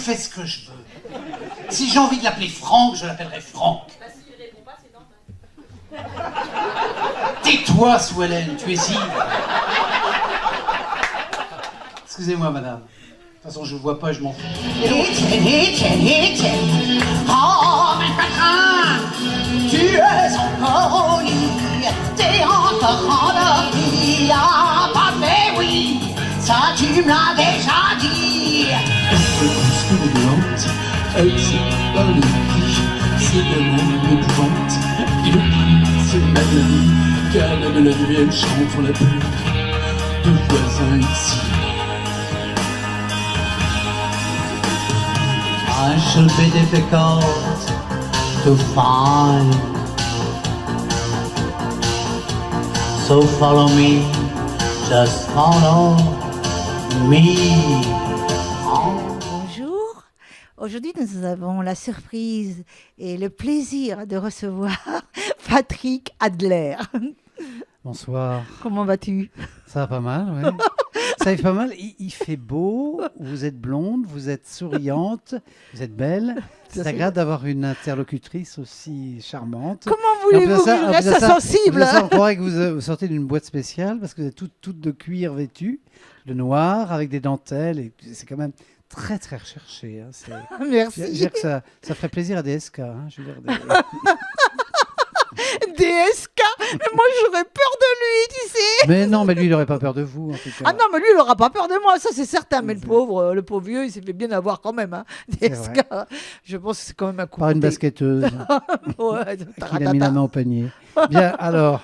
fais ce que je veux. Si j'ai envie de l'appeler Franck, je l'appellerai Franck. Bah, s'il répond pas, c'est normal. Tais-toi, Sue Ellen, tu es ivre. Excusez-moi, madame. De toute façon, je vous vois pas, je m'en fous. Etienne, oh, mon patron, tu es encore au lit, t'es encore endormi, ah, pas mais oui, ça tu me l'as déjà dit. C'est pas le prix, c'est le monde d'épouvante. Et le prix, c'est ma vie, car même la nuit elle chante, on n'a plus de voisins ici. I shall be difficult to find, so follow me, just follow me. Bonjour. Aujourd'hui, nous avons la surprise et le plaisir de recevoir Patrick Adler. Bonsoir. Comment vas-tu? Ça va pas mal, oui. Ça va pas mal. Il fait beau, vous êtes blonde, vous êtes souriante, vous êtes belle. C'est agréable d'avoir une interlocutrice aussi charmante. Comment voulez-vous que je reste sensible? On croirait que vous sortez d'une boîte spéciale parce que vous êtes toutes de cuir vêtues, de noir, avec des dentelles. Et c'est quand même très, très recherché. Hein. Merci. Je veux dire que ça ferait plaisir à DSK. Hein. Je veux dire, DSK, mais moi j'aurais peur de lui, tu sais. Mais non, mais lui, il n'aurait pas peur de vous, en tout cas. Ah non, mais lui, il n'aura pas peur de moi, ça c'est certain. Mais le pauvre vieux, il s'est fait bien avoir quand même. Hein. DSK, je pense que c'est quand même un coup. Par une basketteuse ouais, qui a mis la main au panier. Bien, alors.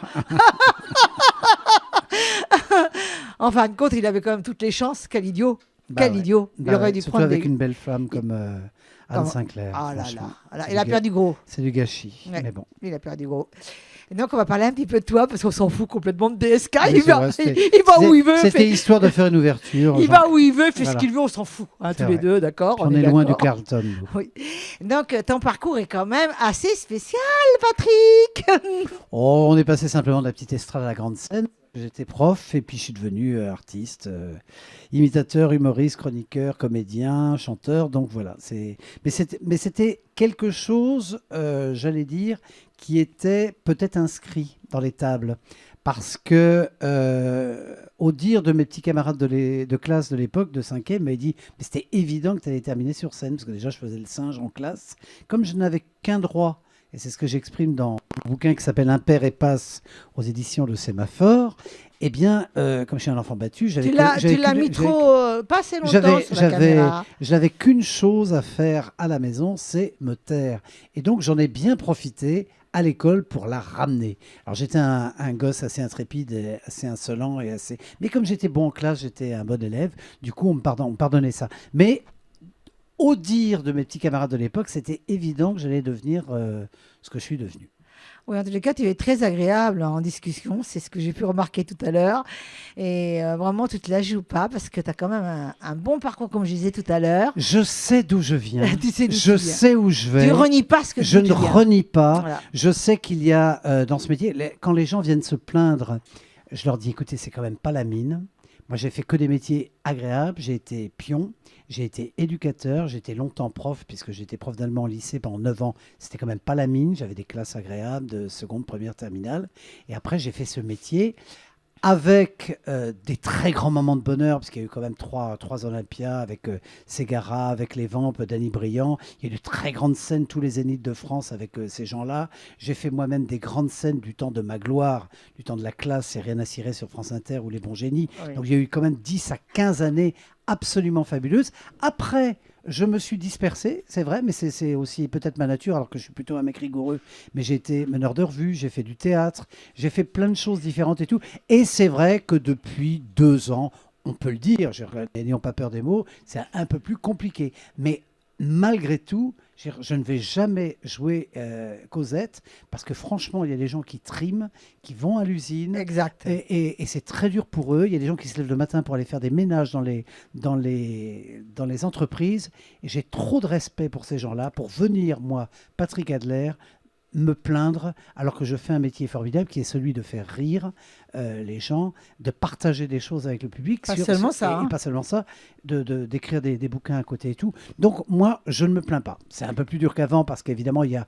En fin de compte, il avait quand même toutes les chances. Quel idiot. Quel idiot. Il aurait dû surtout prendre avec une belle femme comme Anne Sinclair. Ah là là. Il a perdu gros. C'est du gâchis, Ouais, mais bon. Il a perdu gros. Et donc, on va parler un petit peu de toi, parce qu'on s'en fout complètement de DSK. Oui, il va où il veut. C'était histoire de faire une ouverture. Il va où il veut, fait ce qu'il veut, on s'en fout. Hein, tous les deux, d'accord. On est loin du Carlton. Oui. Donc, ton parcours est quand même assez spécial, Patrick. Oh, on est passé simplement de la petite estrade à la grande scène. J'étais prof et puis je suis devenu artiste, imitateur, humoriste, chroniqueur, comédien, chanteur. Donc voilà. Mais c'était quelque chose, j'allais dire, qui était peut-être inscrit dans les tables. Parce que, au dire de mes petits camarades de classe de l'époque, de 5e, ils m'avaient dit « Mais c'était évident que tu allais terminer sur scène. » Parce que déjà, je faisais le singe en classe. Comme je n'avais qu'un droit, et c'est ce que j'exprime dans un bouquin qui s'appelle Impair et Passe aux éditions de Sémaphore. Eh bien, comme je suis un enfant battu, tu l'as mis trop, pas assez longtemps sur la caméra. J'avais qu'une chose à faire à la maison, c'est me taire. Et donc, j'en ai bien profité à l'école pour la ramener. Alors, j'étais un gosse assez intrépide, et assez insolent. Mais comme j'étais bon en classe, j'étais un bon élève. Du coup, on me pardonnait ça. Mais au dire de mes petits camarades de l'époque, c'était évident que j'allais devenir ce que je suis devenu. Oui, en tous les cas, tu es très agréable en discussion. C'est ce que j'ai pu remarquer tout à l'heure. Et vraiment, tu ne te la joues pas parce que tu as quand même un bon parcours, comme je disais tout à l'heure. Je sais d'où je viens. Tu sais d'où je sais où je vais. Tu ne renies pas ce que je tu viens. Je ne renie pas. Voilà. Je sais qu'il y a dans ce métier, quand les gens viennent se plaindre, je leur dis, écoutez, c'est quand même pas la mine. Moi, j'ai fait que des métiers agréables. J'ai été pion, j'ai été éducateur, j'ai été longtemps prof, puisque j'étais prof d'allemand au lycée pendant 9 ans. C'était quand même pas la mine. J'avais des classes agréables de seconde, première, terminale. Et après, j'ai fait ce métier avec des très grands moments de bonheur, parce qu'il y a eu quand même trois Olympias, avec Ségara, avec les Vampes, Danny Briand. Il y a eu de très grandes scènes, tous les Zéniths de France avec ces gens-là. J'ai fait moi-même des grandes scènes du temps de ma gloire, du temps de la classe, c'est Rien à cirer sur France Inter ou Les Bons Génies. Oui. Donc il y a eu quand même 10 à 15 années absolument fabuleuses. Après, je me suis dispersé, c'est vrai, mais c'est aussi peut-être ma nature, alors que je suis plutôt un mec rigoureux. Mais j'ai été meneur de revue, j'ai fait du théâtre, j'ai fait plein de choses différentes et tout. Et c'est vrai que depuis 2 ans, on peut le dire, n'ayons pas peur des mots, c'est un peu plus compliqué. Mais malgré tout, je ne vais jamais jouer Cosette, parce que franchement, il y a des gens qui triment, qui vont à l'usine. Exact. Et c'est très dur pour eux. Il y a des gens qui se lèvent le matin pour aller faire des ménages dans les entreprises. Et j'ai trop de respect pour ces gens-là, pour venir, moi, Patrick Adler, me plaindre alors que je fais un métier formidable qui est celui de faire rire les gens, de partager des choses avec le public. Pas seulement ça, Et hein. pas seulement ça, d'écrire des bouquins à côté et tout. Donc moi, je ne me plains pas. C'est un peu plus dur qu'avant parce qu'évidemment, il y a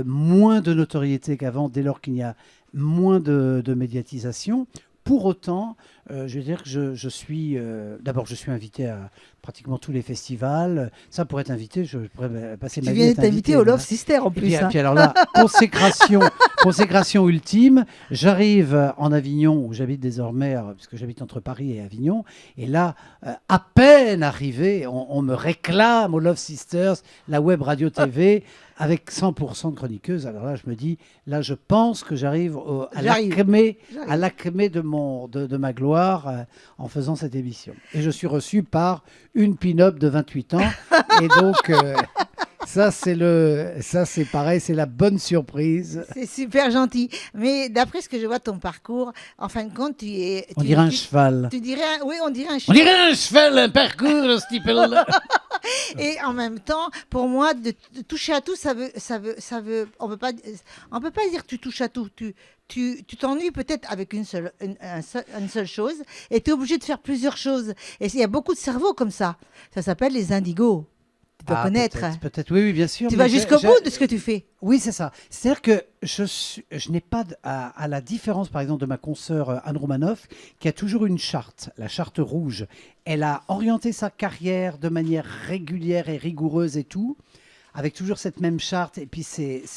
moins de notoriété qu'avant dès lors qu'il y a moins de médiatisation. Pour autant, je veux dire que je suis... D'abord, je suis invité à pratiquement tous les festivals. Ça, pour être invité, je pourrais passer ma Tu vie à viens être d'être invité au là. Love Sister en Et plus. puis, hein. puis alors là, consécration ultime. J'arrive en Avignon, où j'habite désormais, puisque j'habite entre Paris et Avignon. Et là, à peine arrivé, on me réclame au Love Sisters, la web radio TV, avec 100% de chroniqueuses. Alors là, je me dis, là, je pense que j'arrive à l'acmé de ma gloire en faisant cette émission. Et je suis reçu par une pin-up de 28 ans. Et donc... Ça, c'est pareil, c'est la bonne surprise. C'est super gentil. Mais d'après ce que je vois de ton parcours, en fin de compte, tu es... On dirait un cheval. Tu dirais... Oui, on dirait un On cheval. dirait un cheval, un parcours, ce type-là. Et en même temps, pour moi, de toucher à tout, ça veut, on peut pas dire que tu touches à tout. Tu t'ennuies peut-être avec une seule chose et tu es obligé de faire plusieurs choses. Et il y a beaucoup de cerveaux comme ça. Ça s'appelle les indigos. Tu dois connaître. Peut-être, oui, bien sûr. Tu mais vas jusqu'au bout de ce que tu fais. Oui, c'est ça. C'est-à-dire que je n'ai pas, à la différence, par exemple, de ma consoeur Anne Romanoff, qui a toujours une charte, la charte rouge. Elle a orienté sa carrière de manière régulière et rigoureuse et tout, avec toujours cette même charte, et puis ses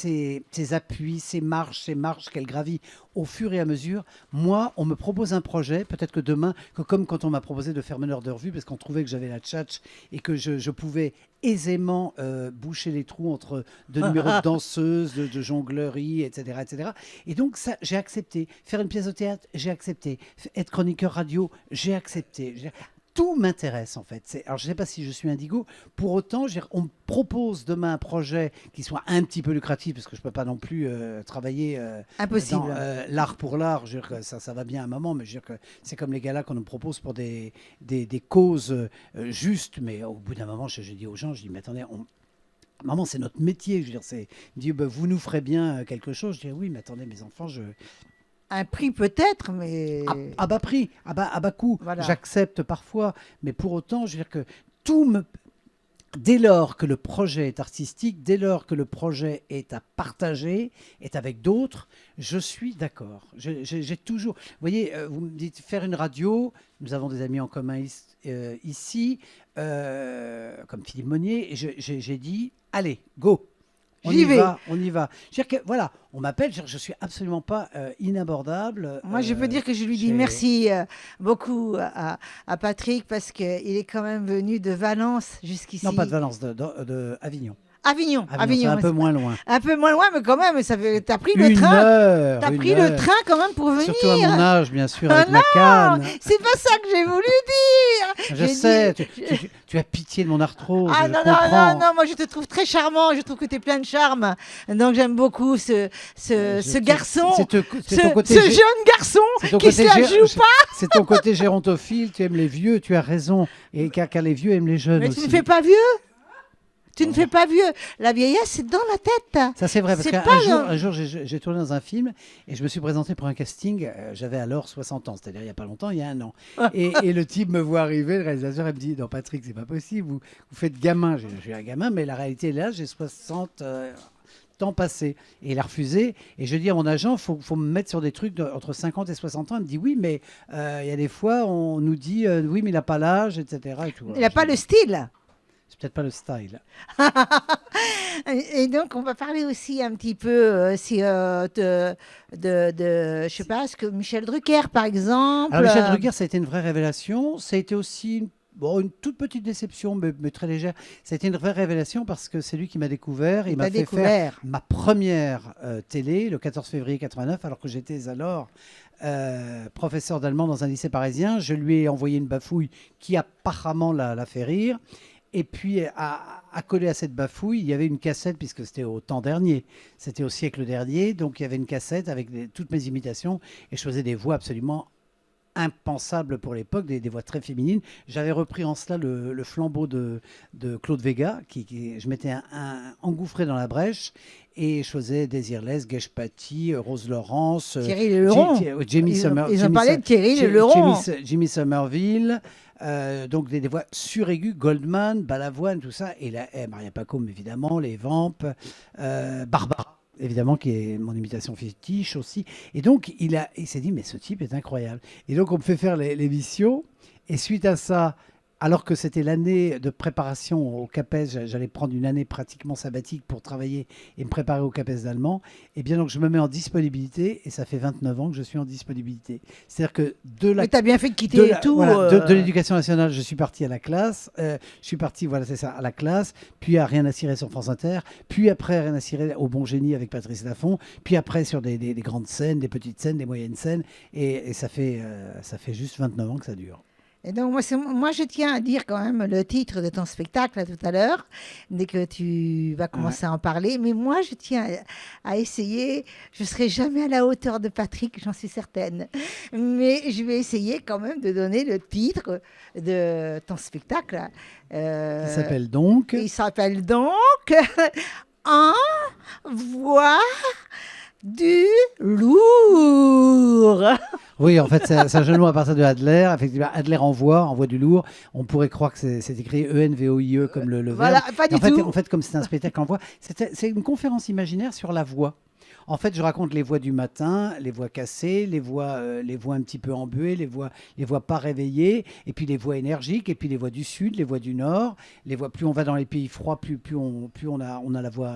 appuis, ses marches qu'elle gravit au fur et à mesure. Moi, on me propose un projet, peut-être que demain, comme quand on m'a proposé de faire meneur de revue, parce qu'on trouvait que j'avais la tchatch et que je pouvais aisément boucher les trous entre de numéros de danseuses, de jongleurie, etc., etc. Et donc, ça, j'ai accepté. Faire une pièce de théâtre, j'ai accepté. Être chroniqueur radio, j'ai accepté. Tout m'intéresse en fait. Alors je ne sais pas si je suis indigo. Pour autant, on me propose demain un projet qui soit un petit peu lucratif parce que je ne peux pas non plus travailler Impossible. dans l'art pour l'art. Je veux dire que ça va bien à un moment, mais je veux dire que c'est comme les galas qu'on nous propose pour des causes justes. Mais au bout d'un moment, je dis aux gens, je dis mais attendez, maman, c'est notre métier. Je veux dire, il me dit vous nous ferez bien quelque chose. Je dis oui, mais attendez, mes enfants, Un prix peut-être, mais... À bas prix, à bas coût. Voilà. J'accepte parfois, mais pour autant, je veux dire que dès lors que le projet est artistique, dès lors que le projet est à partager, est avec d'autres, je suis d'accord. J'ai toujours... Vous voyez, vous me dites faire une radio, nous avons des amis en commun ici, comme Philippe Monnier, et j'ai dit, allez, go. On y va. C'est-à-dire que, voilà, on m'appelle, je ne suis absolument pas inabordable. Moi, je peux dire que je lui dis merci beaucoup à Patrick parce qu'il est quand même venu de Valence jusqu'ici. Non, pas de Valence, de Avignon. Avignon. C'est un peu moins loin. Un peu moins loin, mais quand même, t'as pris Une le train. heure. T'as pris le train quand même pour venir. Surtout à mon âge, bien sûr, avec non, ma canne. c'est pas ça que j'ai voulu dire. Je sais, tu as pitié de mon arthrose. Ah je non, comprends. non, moi je te trouve très charmant, je trouve que tu es plein de charme. Donc j'aime beaucoup ce garçon, ce jeune garçon qui se la joue pas. C'est ton côté gérontophile, tu aimes les vieux, tu as raison. Et car les vieux aiment les jeunes Mais aussi. tu ne fais pas vieux. Tu ne fais pas vieux. La vieillesse, c'est dans la tête. Ça, c'est vrai, parce C'est qu'un jour, j'ai tourné dans un film et je me suis présenté pour un casting. J'avais alors 60 ans, c'est-à-dire il n'y a pas longtemps, il y a un an. Et le type me voit arriver, le réalisateur, il me dit « Non, Patrick, c'est pas possible, vous faites gamin. » Je suis un gamin, mais la réalité est là, j'ai 60 temps passé. Et il a refusé. Et je dis à mon agent, faut me mettre sur des trucs entre 50 et 60 ans. Il me dit « Oui, mais il y a des fois, on nous dit oui, mais il n'a pas l'âge, etc. » et tout. Il n'a pas le style. C'est peut-être pas le style. Et donc, on va parler aussi un petit peu je sais pas, ce que Michel Drucker, par exemple. Alors, Michel Drucker, ça a été une vraie révélation. Ça a été aussi une toute petite déception, mais très légère. Ça a été une vraie révélation parce que c'est lui qui m'a découvert. Il m'a fait faire ma première télé le 14 février 89, alors que j'étais alors professeur d'allemand dans un lycée parisien. Je lui ai envoyé une bafouille qui apparemment l'a fait rire. Et puis, accolé à cette bafouille, il y avait une cassette, puisque c'était au temps dernier, c'était au siècle dernier, donc il y avait une cassette avec toutes mes imitations, et je faisais des voix absolument impensables pour l'époque, des voix très féminines. J'avais repris en cela le flambeau de Claude Véga, je m'étais engouffré dans la brèche, et je faisais Désirless, Gage Paty, Rose Laurence, Thierry Leron. Jamie Ils ont parlé de Thierry Leron. Jimmy Somerville. Donc des voix suraiguës, Goldman, Balavoine, tout ça, et là, Maria Pacôme évidemment, les Vamps, Barbara évidemment qui est mon imitation fétiche aussi, et donc il s'est dit mais ce type est incroyable, et donc on me fait faire l'émission, et suite à ça, alors que c'était l'année de préparation au CAPES, j'allais prendre une année pratiquement sabbatique pour travailler et me préparer au CAPES d'allemand, et bien donc je me mets en disponibilité, et ça fait 29 ans que je suis en disponibilité. C'est-à-dire que Mais t'as bien fait de quitter tout. De l'éducation nationale, je suis parti à la classe, je suis parti, voilà c'est ça, à la classe, puis à Rien à cirer sur France Inter, puis après Rien à cirer au Bon Génie avec Patrice Laffont, puis après sur des grandes scènes, des petites scènes, des moyennes scènes, et ça fait juste 29 ans que ça dure. Et donc, moi, je tiens à dire quand même le titre de ton spectacle là, tout à l'heure, dès que tu vas commencer à en parler. Mais moi, je tiens à essayer. Je ne serai jamais à la hauteur de Patrick, j'en suis certaine. Mais je vais essayer quand même de donner le titre de ton spectacle. Il s'appelle donc Il s'appelle donc En voix du lourd. Oui, en fait, c'est un jeu de mots à partir de Adler. Effectivement, Adler envoie du lourd. On pourrait croire que c'est écrit ENVOIE comme le voilà, verbe. pas du tout. En fait, comme c'est un spectacle en voix, c'est une conférence imaginaire sur la voix. En fait, je raconte les voix du matin, les voix cassées, les voix un petit peu embuées, les voix pas réveillées, et puis les voix énergiques, et puis les voix du sud, les voix du nord, les voix, plus on va dans les pays froids, plus on a la voix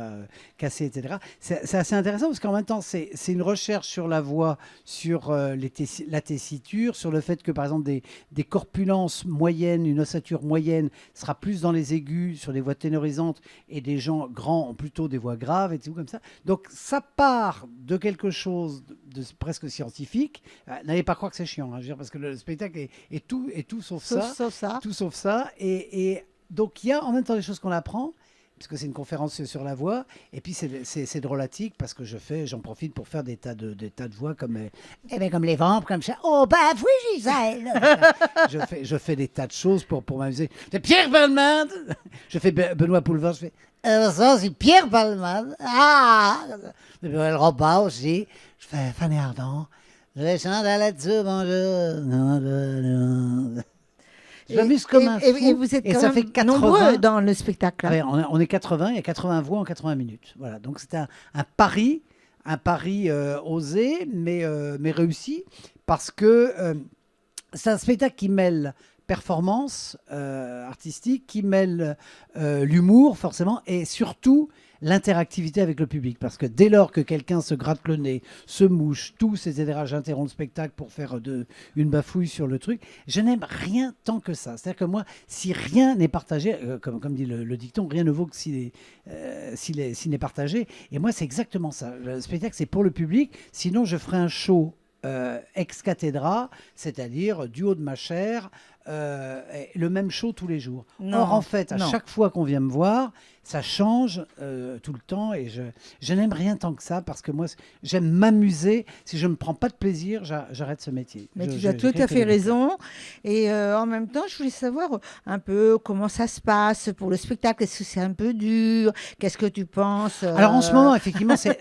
cassée, etc. C'est assez intéressant parce qu'en même temps, c'est une recherche sur la voix, sur la tessiture, sur le fait que par exemple des corpulences moyennes, une ossature moyenne sera plus dans les aigus, sur des voix ténorisantes, et des gens grands ont plutôt des voix graves, et tout comme ça. Donc ça part de quelque chose de presque scientifique. N'allez pas croire que c'est chiant, je veux dire, parce que le spectacle est tout sauf ça. Tout sauf ça. Et donc il y a en même temps des choses qu'on apprend, parce que c'est une conférence sur la voix, et puis c'est drôlatique parce que j'en profite pour faire des tas de voix comme les Vamps, comme ça. Oh bah oui Gisèle. je fais des tas de choses pour m'amuser. C'est Pierre Balmain. Je fais Benoît Poulvord. Je fais ça c'est Pierre Balmain. Ah, Noël Robin aussi. Je fais Fanny Ardant. Je chante là-dessus, bonjour. Je m'amuse comme un fou. Et vous êtes quand ça même fait 80 nombreux dans le spectacle. Ah ouais, on est 80, il y a 80 voix en 80 minutes. Voilà, donc c'est un pari osé, mais réussi, parce que c'est un spectacle qui mêle performance artistique, qui mêle l'humour forcément, et surtout l'interactivité avec le public, parce que dès lors que quelqu'un se gratte le nez, se mouche, tousse, etc., j'interromps le spectacle pour faire une bafouille sur le truc. Je n'aime rien tant que ça. C'est-à-dire que moi, si rien n'est partagé, comme dit le dicton, rien ne vaut que s'il n'est partagé. Et moi, c'est exactement ça. Le spectacle, c'est pour le public. Sinon, je ferai un show ex cathedra, c'est-à-dire du haut de ma chair, le même show tous les jours. Non, Or, en fait, à chaque fois qu'on vient me voir, ça change tout le temps, et je n'aime rien tant que ça, parce que moi, j'aime m'amuser. Si je ne me prends pas de plaisir, j'arrête ce métier. Mais tu as tout à fait raison. Et en même temps, je voulais savoir un peu comment ça se passe pour le spectacle. Est-ce que c'est un peu dur? Qu'est-ce que tu penses Alors en ce moment, effectivement, c'est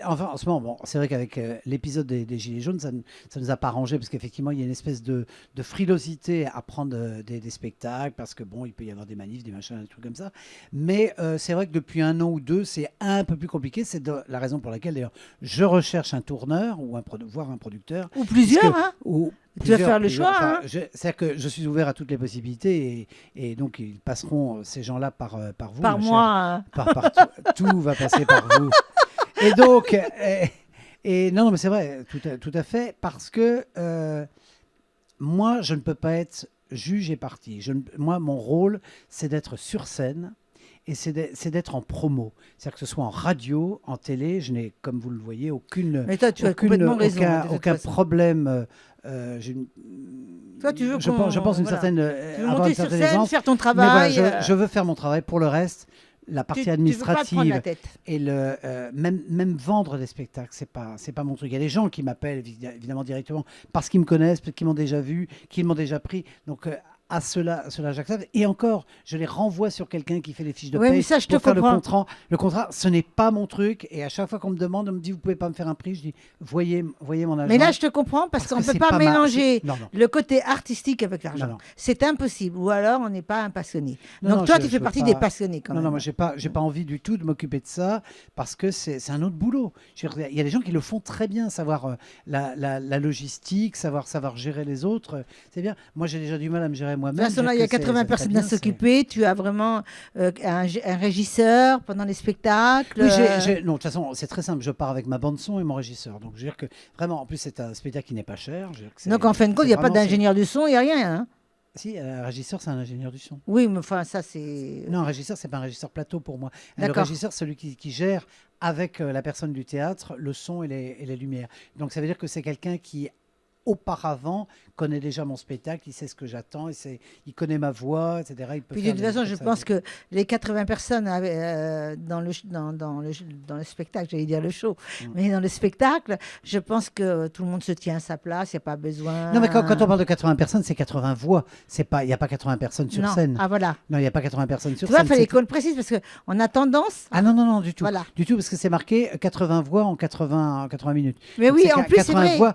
vrai qu'avec l'épisode des Gilets jaunes, ça ne nous a pas arrangé, parce qu'effectivement, il y a une espèce de frilosité à prendre des spectacles, parce que bon, il peut y avoir des manifs, des machins, des trucs comme ça. Mais c'est vrai que depuis 1 an ou 2, c'est un peu plus compliqué. C'est la raison pour laquelle, d'ailleurs, je recherche un tourneur, ou voire un producteur. Ou plusieurs, tu vas faire le choix. Enfin, c'est-à-dire que je suis ouvert à toutes les possibilités, et donc ils passeront, ces gens-là, par vous. Par moi. Par tout va passer par vous. Et donc, non, mais c'est vrai, tout à fait, parce que moi, je ne peux pas être juge et partie. Moi, mon rôle, c'est d'être sur scène, et c'est d'être en promo. C'est-à-dire que ce soit en radio, en télé, je n'ai, comme vous le voyez, Mais toi, tu as complètement raison. Aucun problème. Toi, tu veux je pense une certaine. Tu veux monter sur scène, faire ton travail. Mais voilà, je veux faire mon travail. Pour le reste, la partie administrative, tu veux pas te prendre la et même vendre des spectacles, c'est pas mon truc. Il y a des gens qui m'appellent évidemment directement parce qu'ils me connaissent, qui m'ont déjà vu, qui m'ont déjà pris. Donc à cela j'accepte. Et encore, je les renvoie sur quelqu'un qui fait les fiches de Ouais, paye mais ça, je te pour faire comprends. le contrat. Ce n'est pas mon truc. Et à chaque fois qu'on me demande, on me dit, vous pouvez pas me faire un prix. Je dis, voyez mon agent. Mais là, je te comprends parce Parce qu'on que ne peut c'est pas pas ma- mélanger c'est- non, non. le côté artistique avec Non, l'argent. non. C'est impossible. Ou alors, on n'est pas un passionné. Non, Donc non, toi, je tu fais veux partie pas- des passionnés quand Non, même. non, moi, j'ai pas envie du tout de m'occuper de ça parce que c'est un autre boulot. Je veux dire, il y a des gens qui le font très bien, savoir la logistique, savoir gérer les autres. C'est bien. Moi, j'ai déjà du mal à me gérer moi-même. De toute façon, là, il y a 80 personnes à s'occuper. Tu as vraiment un régisseur pendant les spectacles. Oui, non, de toute façon, c'est très simple. Je pars avec ma bande-son et mon régisseur. Donc, je veux dire que vraiment, en plus, c'est un spectacle qui n'est pas cher. Je veux dire que Donc, en fin de compte, il n'y a pas vraiment, d'ingénieur du son, il n'y a rien. Hein. Si, un régisseur, c'est un ingénieur du son. Oui, mais enfin, ça, c'est. Non, un régisseur, c'est pas un régisseur plateau pour moi. Le D'accord. régisseur, c'est celui qui gère avec la personne du théâtre le son et les lumières. Donc, ça veut dire que c'est quelqu'un qui, auparavant, connaît déjà mon spectacle, il sait ce que j'attends, il connaît ma voix, etc. Il peut Puis de faire toute des façon, choses je comme ça. pense que les 80 personnes dans le spectacle, j'allais dire le show, mais dans le spectacle, je pense que tout le monde se tient à sa place, il n'y a pas besoin. Non, mais quand on parle de 80 personnes, c'est 80 voix. Il n'y a pas 80 personnes sur Non. scène. Ah voilà. Non, il n'y a pas 80 personnes sur Tu vois, scène. il fallait c'est- qu'on le précise parce qu'on a tendance. Ah non, du tout. Voilà. Du tout, parce que c'est marqué 80 voix en 80 minutes. Mais Donc, oui, c'est en plus, c'est 80 vrai. voix,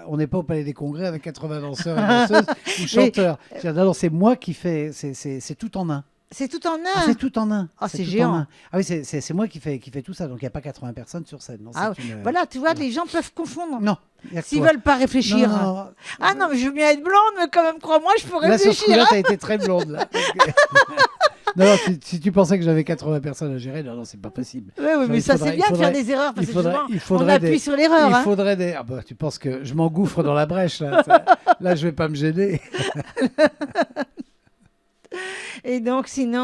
on n'est pas au Palais des Congrès avec 80 danseurs et danseuses ou chanteurs. Non, c'est moi qui fais, c'est tout en un. C'est tout en un. Ah, c'est tout en un. Ah, c'est tout géant. en un. Ah oui, c'est moi qui fais tout ça, donc il n'y a pas 80 personnes sur scène. Non, Ah, c'est une- voilà, tu vois, les gens peuvent confondre. Non, il y a que S'ils toi. veulent pas réfléchir. Non, non. Ah non, mais je veux bien être blonde, mais quand même, crois-moi, je peux Là, sur ce réfléchir. coup-là, hein. t'as été très blonde. Là. Non, si tu pensais que j'avais 80 personnes à gérer, non, c'est pas possible. Oui, oui, mais Il ça, faudrait- c'est bien il de faire faudrait- des erreurs parce il que faudrait- souvent, il on faudrait appuie des- sur l'erreur. Il hein. faudrait des. Ah bah, tu penses que je m'engouffre dans la brèche là. Là, je vais pas me gêner. Et donc, sinon,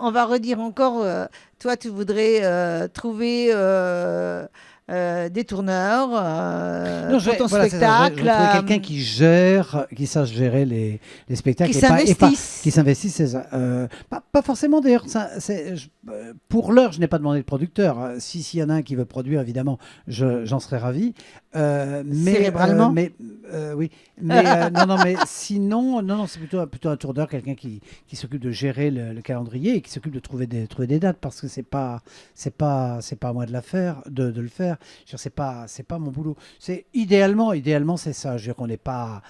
on va redire encore, toi, tu voudrais trouver des tourneurs Non, pour ton voilà, c'est ça, spectacle. je vais trouver quelqu'un qui gère, qui sache gérer les spectacles qui et pas s'investisse. qui s'investisse. C'est ça. Pas forcément d'ailleurs. Pour l'heure, je n'ai pas demandé de producteur. S'il y en a un qui veut produire, évidemment, j'en serais ravi. Cérébralement oui. Mais non, mais sinon, non, c'est plutôt un tourneur, quelqu'un qui s'occupe de gérer le calendrier et qui s'occupe de trouver des dates parce que c'est pas à moi de le faire. Je veux dire, c'est pas mon boulot. C'est idéalement, c'est ça. Je veux dire qu'on n'est pas.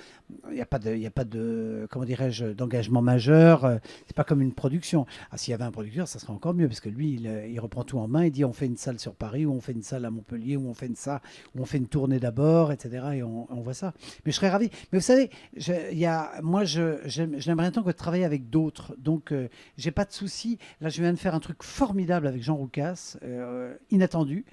Il n'y a pas de comment dirais-je, d'engagement majeur. C'est pas comme une production. Ah, s'il y avait un producteur, ça serait encore mieux parce que lui, il reprend tout en main. Il dit on fait une salle sur Paris, ou on fait une salle à Montpellier, ou on fait ou on fait une tournée d'abord, etc. Et on voit ça. Mais je serais ravi. Mais vous savez, j'aimerais tant que de travailler avec d'autres. Donc, j'ai pas de souci. Là, je viens de faire un truc formidable avec Jean Roucas, inattendu.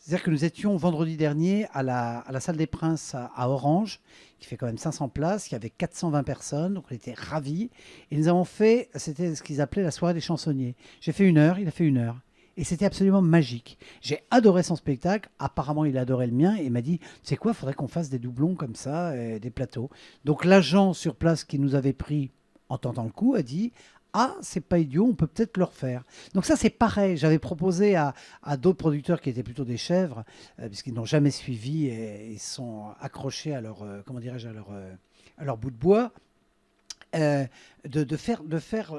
C'est-à-dire que nous étions vendredi dernier à la salle des Princes à Orange, qui fait quand même 500 places. Il y avait 420 personnes, donc on était ravis. Et nous avons fait, c'était ce qu'ils appelaient la soirée des chansonniers. J'ai fait 1 heure, il a fait 1 heure. Et c'était absolument magique. J'ai adoré son spectacle. Apparemment, il a adoré le mien. Et il m'a dit, tu sais quoi, il faudrait qu'on fasse des doublons comme ça, des plateaux. Donc l'agent sur place qui nous avait pris en tentant le coup a dit, ah, c'est pas idiot, on peut peut-être le refaire. Donc ça, c'est pareil. J'avais proposé à d'autres producteurs qui étaient plutôt des chèvres, puisqu'ils n'ont jamais suivi et ils sont accrochés à leur, comment dirais-je, à leur bout de bois, de faire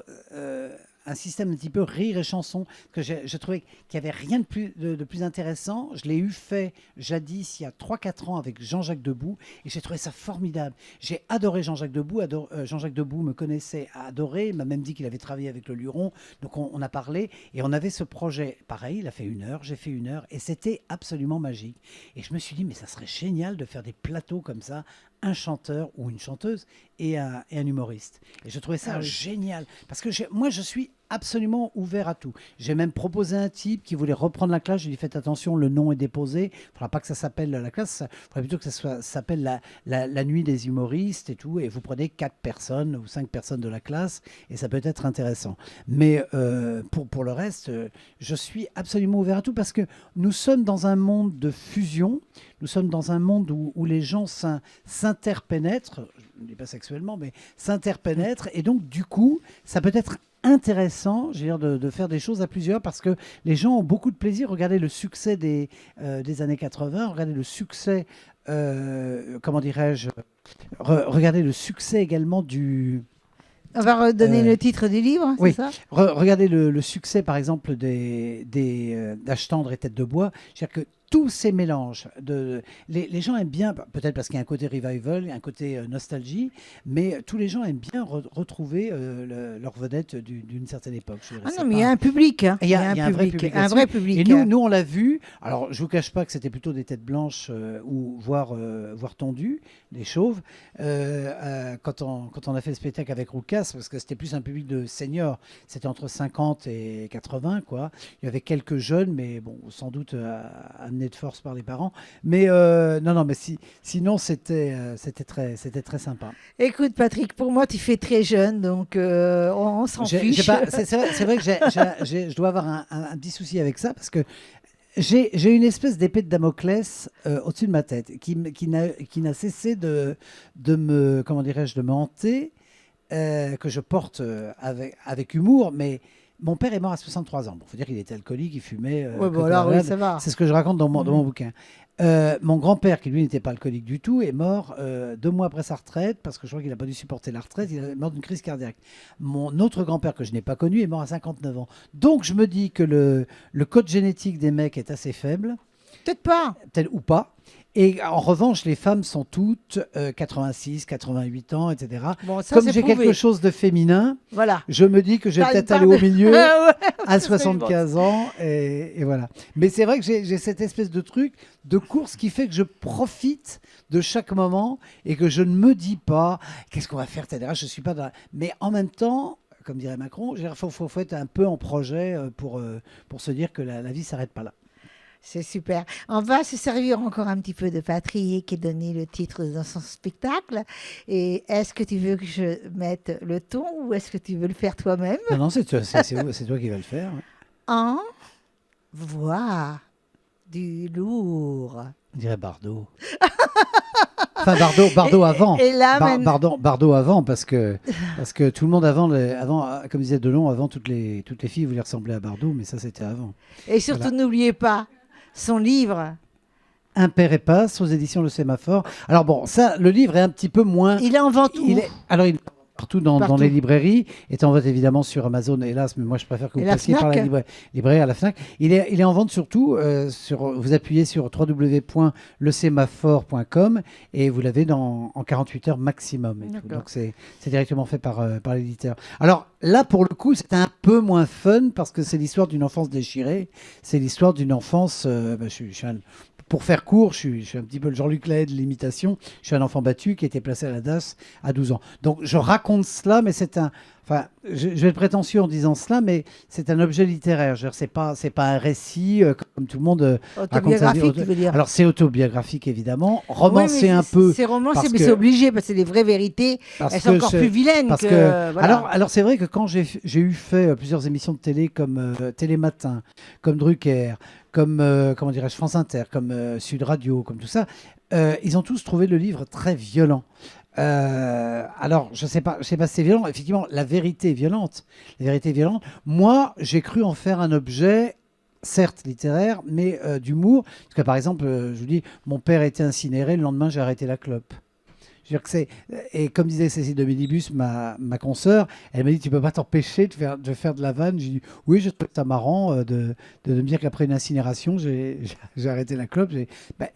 un système un petit peu rire et chanson, que je trouvais qu'il n'y avait rien de plus intéressant. Je l'ai fait jadis, il y a 3-4 ans, avec Jean-Jacques Debout, et j'ai trouvé ça formidable. J'ai adoré Jean-Jacques Debout. Jean-Jacques Debout me connaissait, a adoré, m'a même dit qu'il avait travaillé avec le Luron, donc on a parlé, et on avait ce projet. Pareil, il a fait 1 heure, j'ai fait 1 heure, et c'était absolument magique. Et je me suis dit, mais ça serait génial de faire des plateaux comme ça, un chanteur ou une chanteuse et un humoriste. Et je trouvais ça génial. Parce que moi, je suis absolument ouvert à tout. J'ai même proposé un type qui voulait reprendre la classe. Je lui ai dit, faites attention, le nom est déposé. Il ne faudra pas que ça s'appelle la classe. Il faudrait plutôt que ça s'appelle la nuit des humoristes et tout. Et vous prenez 4 personnes ou 5 personnes de la classe et ça peut être intéressant. Mais pour le reste, je suis absolument ouvert à tout parce que nous sommes dans un monde de fusion. Nous sommes dans un monde où les gens s'interpénètrent, je ne dis pas sexuellement, mais s'interpénètrent. Et donc, du coup, ça peut être intéressant, je veux dire, de faire des choses à plusieurs parce que les gens ont beaucoup de plaisir. Regardez le succès des années 80, regardez le succès comment dirais-je, regarder le succès également du... On va redonner le titre du livre, oui. c'est ça? Regardez le succès, par exemple, des d'âge tendre et tête de bois. C'est-à-dire que tous ces mélanges, les gens aiment bien, peut-être parce qu'il y a un côté revival, un côté nostalgie, mais tous les gens aiment bien retrouver leur vedette d'une certaine époque. Je dirais. Ah non, mais il y a un public. Hein. Il y a un vrai public. Un vrai public. Et nous, on l'a vu. Alors, je ne vous cache pas que c'était plutôt des têtes blanches ou voire tondues, des chauves. Quand on a fait le spectacle avec Roucas, parce que c'était plus un public de seniors, c'était entre 50 et 80, quoi. Il y avait quelques jeunes, mais bon, sans doute amenés de force par les parents. Mais non, mais sinon, c'était très sympa. Écoute, Patrick, pour moi, tu fais très jeune, donc on s'en fiche. C'est vrai que je dois avoir un petit souci avec ça, parce que j'ai une espèce d'épée de Damoclès au-dessus de ma tête qui n'a cessé de me, comment dirais-je, de me hanter, que je porte avec humour, mais mon père est mort à 63 ans. Il faut dire qu'il était alcoolique, il fumait. Oui, ça va. C'est ce que je raconte dans mon bouquin. Mon grand-père, qui lui n'était pas alcoolique du tout, est mort 2 mois après sa retraite, parce que je crois qu'il n'a pas dû supporter la retraite, il est mort d'une crise cardiaque. Mon autre grand-père, que je n'ai pas connu, est mort à 59 ans. Donc je me dis que le code génétique des mecs est assez faible. Peut-être pas. Tel ou pas. Et en revanche, les femmes sont toutes 86, 88 ans, etc. Bon, ça, comme j'ai prouvé. quelque chose de féminin, voilà. Je me dis que je vais peut-être aller au milieu à 75 ans. Et voilà. Mais c'est vrai que j'ai cette espèce de truc de course qui fait que je profite de chaque moment et que je ne me dis pas qu'est-ce qu'on va faire, etc. Je suis pas dans... Mais en même temps, comme dirait Macron, il faut être un peu en projet pour se dire que la vie ne s'arrête pas là. C'est super. On va se servir encore un petit peu de Patrick et donner le titre dans son spectacle. Et est-ce que tu veux que je mette le ton ou est-ce que tu veux le faire toi-même? Non, c'est toi qui vas le faire. Ouais. En voix du lourd. On dirait Bardot. Enfin, Bardot avant. Et là, Bardot avant, parce que tout le monde avant, comme disait Delon, avant toutes les filles voulaient ressembler à Bardot, mais ça c'était avant. Et surtout, n'oubliez pas son livre. Un père et passe aux éditions Le Sémaphore. Alors bon, ça, le livre est un petit peu moins... Il est en vente où? Il est partout dans les librairies. Il est en vente évidemment sur Amazon, hélas, mais moi je préfère que vous passiez par la librairie à la Fnac. Il est en vente surtout, vous appuyez sur www.lesémaphore.com et vous l'avez en 48 heures maximum. Et tout. Donc c'est directement fait par l'éditeur. Alors là, pour le coup, c'est un peu moins fun parce que c'est l'histoire d'une enfance déchirée. C'est l'histoire d'une enfance... Pour faire court, je suis un petit peu le Jean-Luc Lahaye de l'imitation. Je suis un enfant battu qui a été placé à la DAS à 12 ans. Donc je raconte cela, mais c'est un... Enfin, je vais être prétentieux en disant cela, mais c'est un objet littéraire. C'est pas un récit comme tout le monde raconte sa vie. Autobiographique, tu veux dire? Alors c'est autobiographique évidemment, romancé un peu. C'est romancé, mais c'est obligé parce que les vraies vérités, elles sont encore plus vilaines. Voilà. Alors c'est vrai que quand j'ai fait plusieurs émissions de télé comme Télématin, comme Drucker, comme comment dirais-je, France Inter, comme Sud Radio, comme tout ça, ils ont tous trouvé le livre très violent. Alors, je sais pas si c'est violent. Effectivement, la vérité est violente. La vérité est violente. Moi, j'ai cru en faire un objet, certes littéraire, mais d'humour. Parce que, par exemple, je vous dis, mon père a été incinéré, le lendemain, j'ai arrêté la clope. Je veux dire que et comme disait Cécile de Ménibus, ma consoeur, elle m'a dit, tu peux pas t'empêcher de faire de la vanne. J'ai dit, oui, je trouve ça marrant de me dire qu'après une incinération, j'ai arrêté la clope.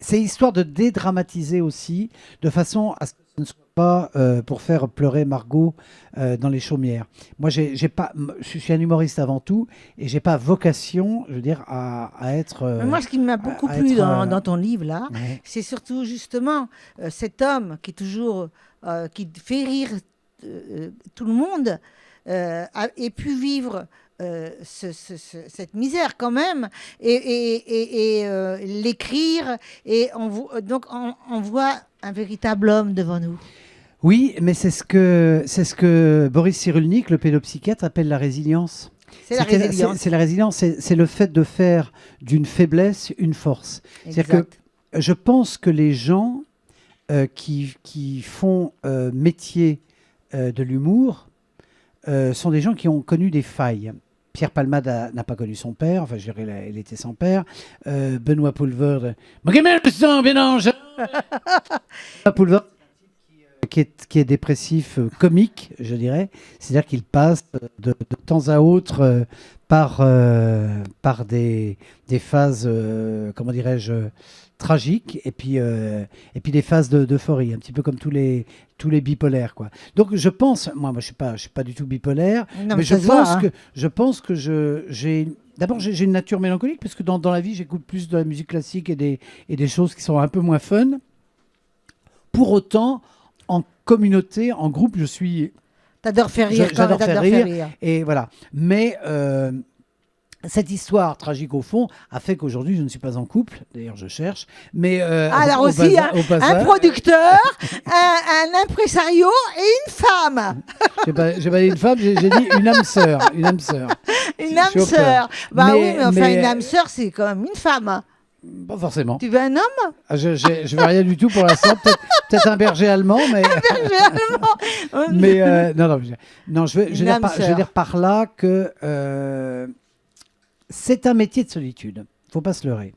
C'est histoire de dédramatiser aussi, de façon à ce que ce ne soit pas pour faire pleurer Margot dans les chaumières. Moi, je suis un humoriste avant tout, et j'ai pas vocation, je veux dire, à être... moi, ce qui m'a beaucoup plu dans ton livre, là, c'est surtout justement cet homme qui toujours... qui fait rire tout le monde, ait pu vivre... cette misère quand même et l'écrire et donc on voit un véritable homme devant nous. Oui, mais c'est ce que Boris Cyrulnik, le pédopsychiatre, appelle la résilience. C'est la résilience. C'est la résilience, c'est le fait de faire d'une faiblesse une force. C'est-à-dire que je pense que les gens qui font métier de l'humour sont des gens qui ont connu des failles. Pierre Palmade n'a pas connu son père, enfin je dirais il était sans père. Benoît Poulvord, Benoît Poulvord qui est dépressif comique, je dirais. C'est-à-dire qu'il passe de temps à autre par des phases, comment dirais-je, tragiques et puis des phases d'euphorie, un petit peu comme tous les bipolaires, quoi. Donc je pense, moi je suis pas du tout bipolaire, Non, mais ça se voit, hein. je pense que j'ai une nature mélancolique parce que dans la vie j'écoute plus de la musique classique et des choses qui sont un peu moins fun. Pour autant, en communauté, en groupe, T'adores faire rire. J'adore quand même, faire t'adores rire. Et voilà. Mais cette histoire tragique au fond a fait qu'aujourd'hui je ne suis pas en couple. D'ailleurs, je cherche. Mais Alors au aussi, passage, un producteur, un impresario et une femme. j'ai pas dit une femme, j'ai dit une âme sœur. Une âme sœur. Une Je âme suis au sœur. clair. Bah oui, mais enfin, mais- une âme sœur, c'est quand même une femme. Pas forcément. Tu veux un homme? Ah, je veux rien du tout pour l'instant. Peut-être un berger allemand, mais. Mais non, je veux Une âme je veux sœur. dire par là que c'est un métier de solitude. Faut pas se leurrer.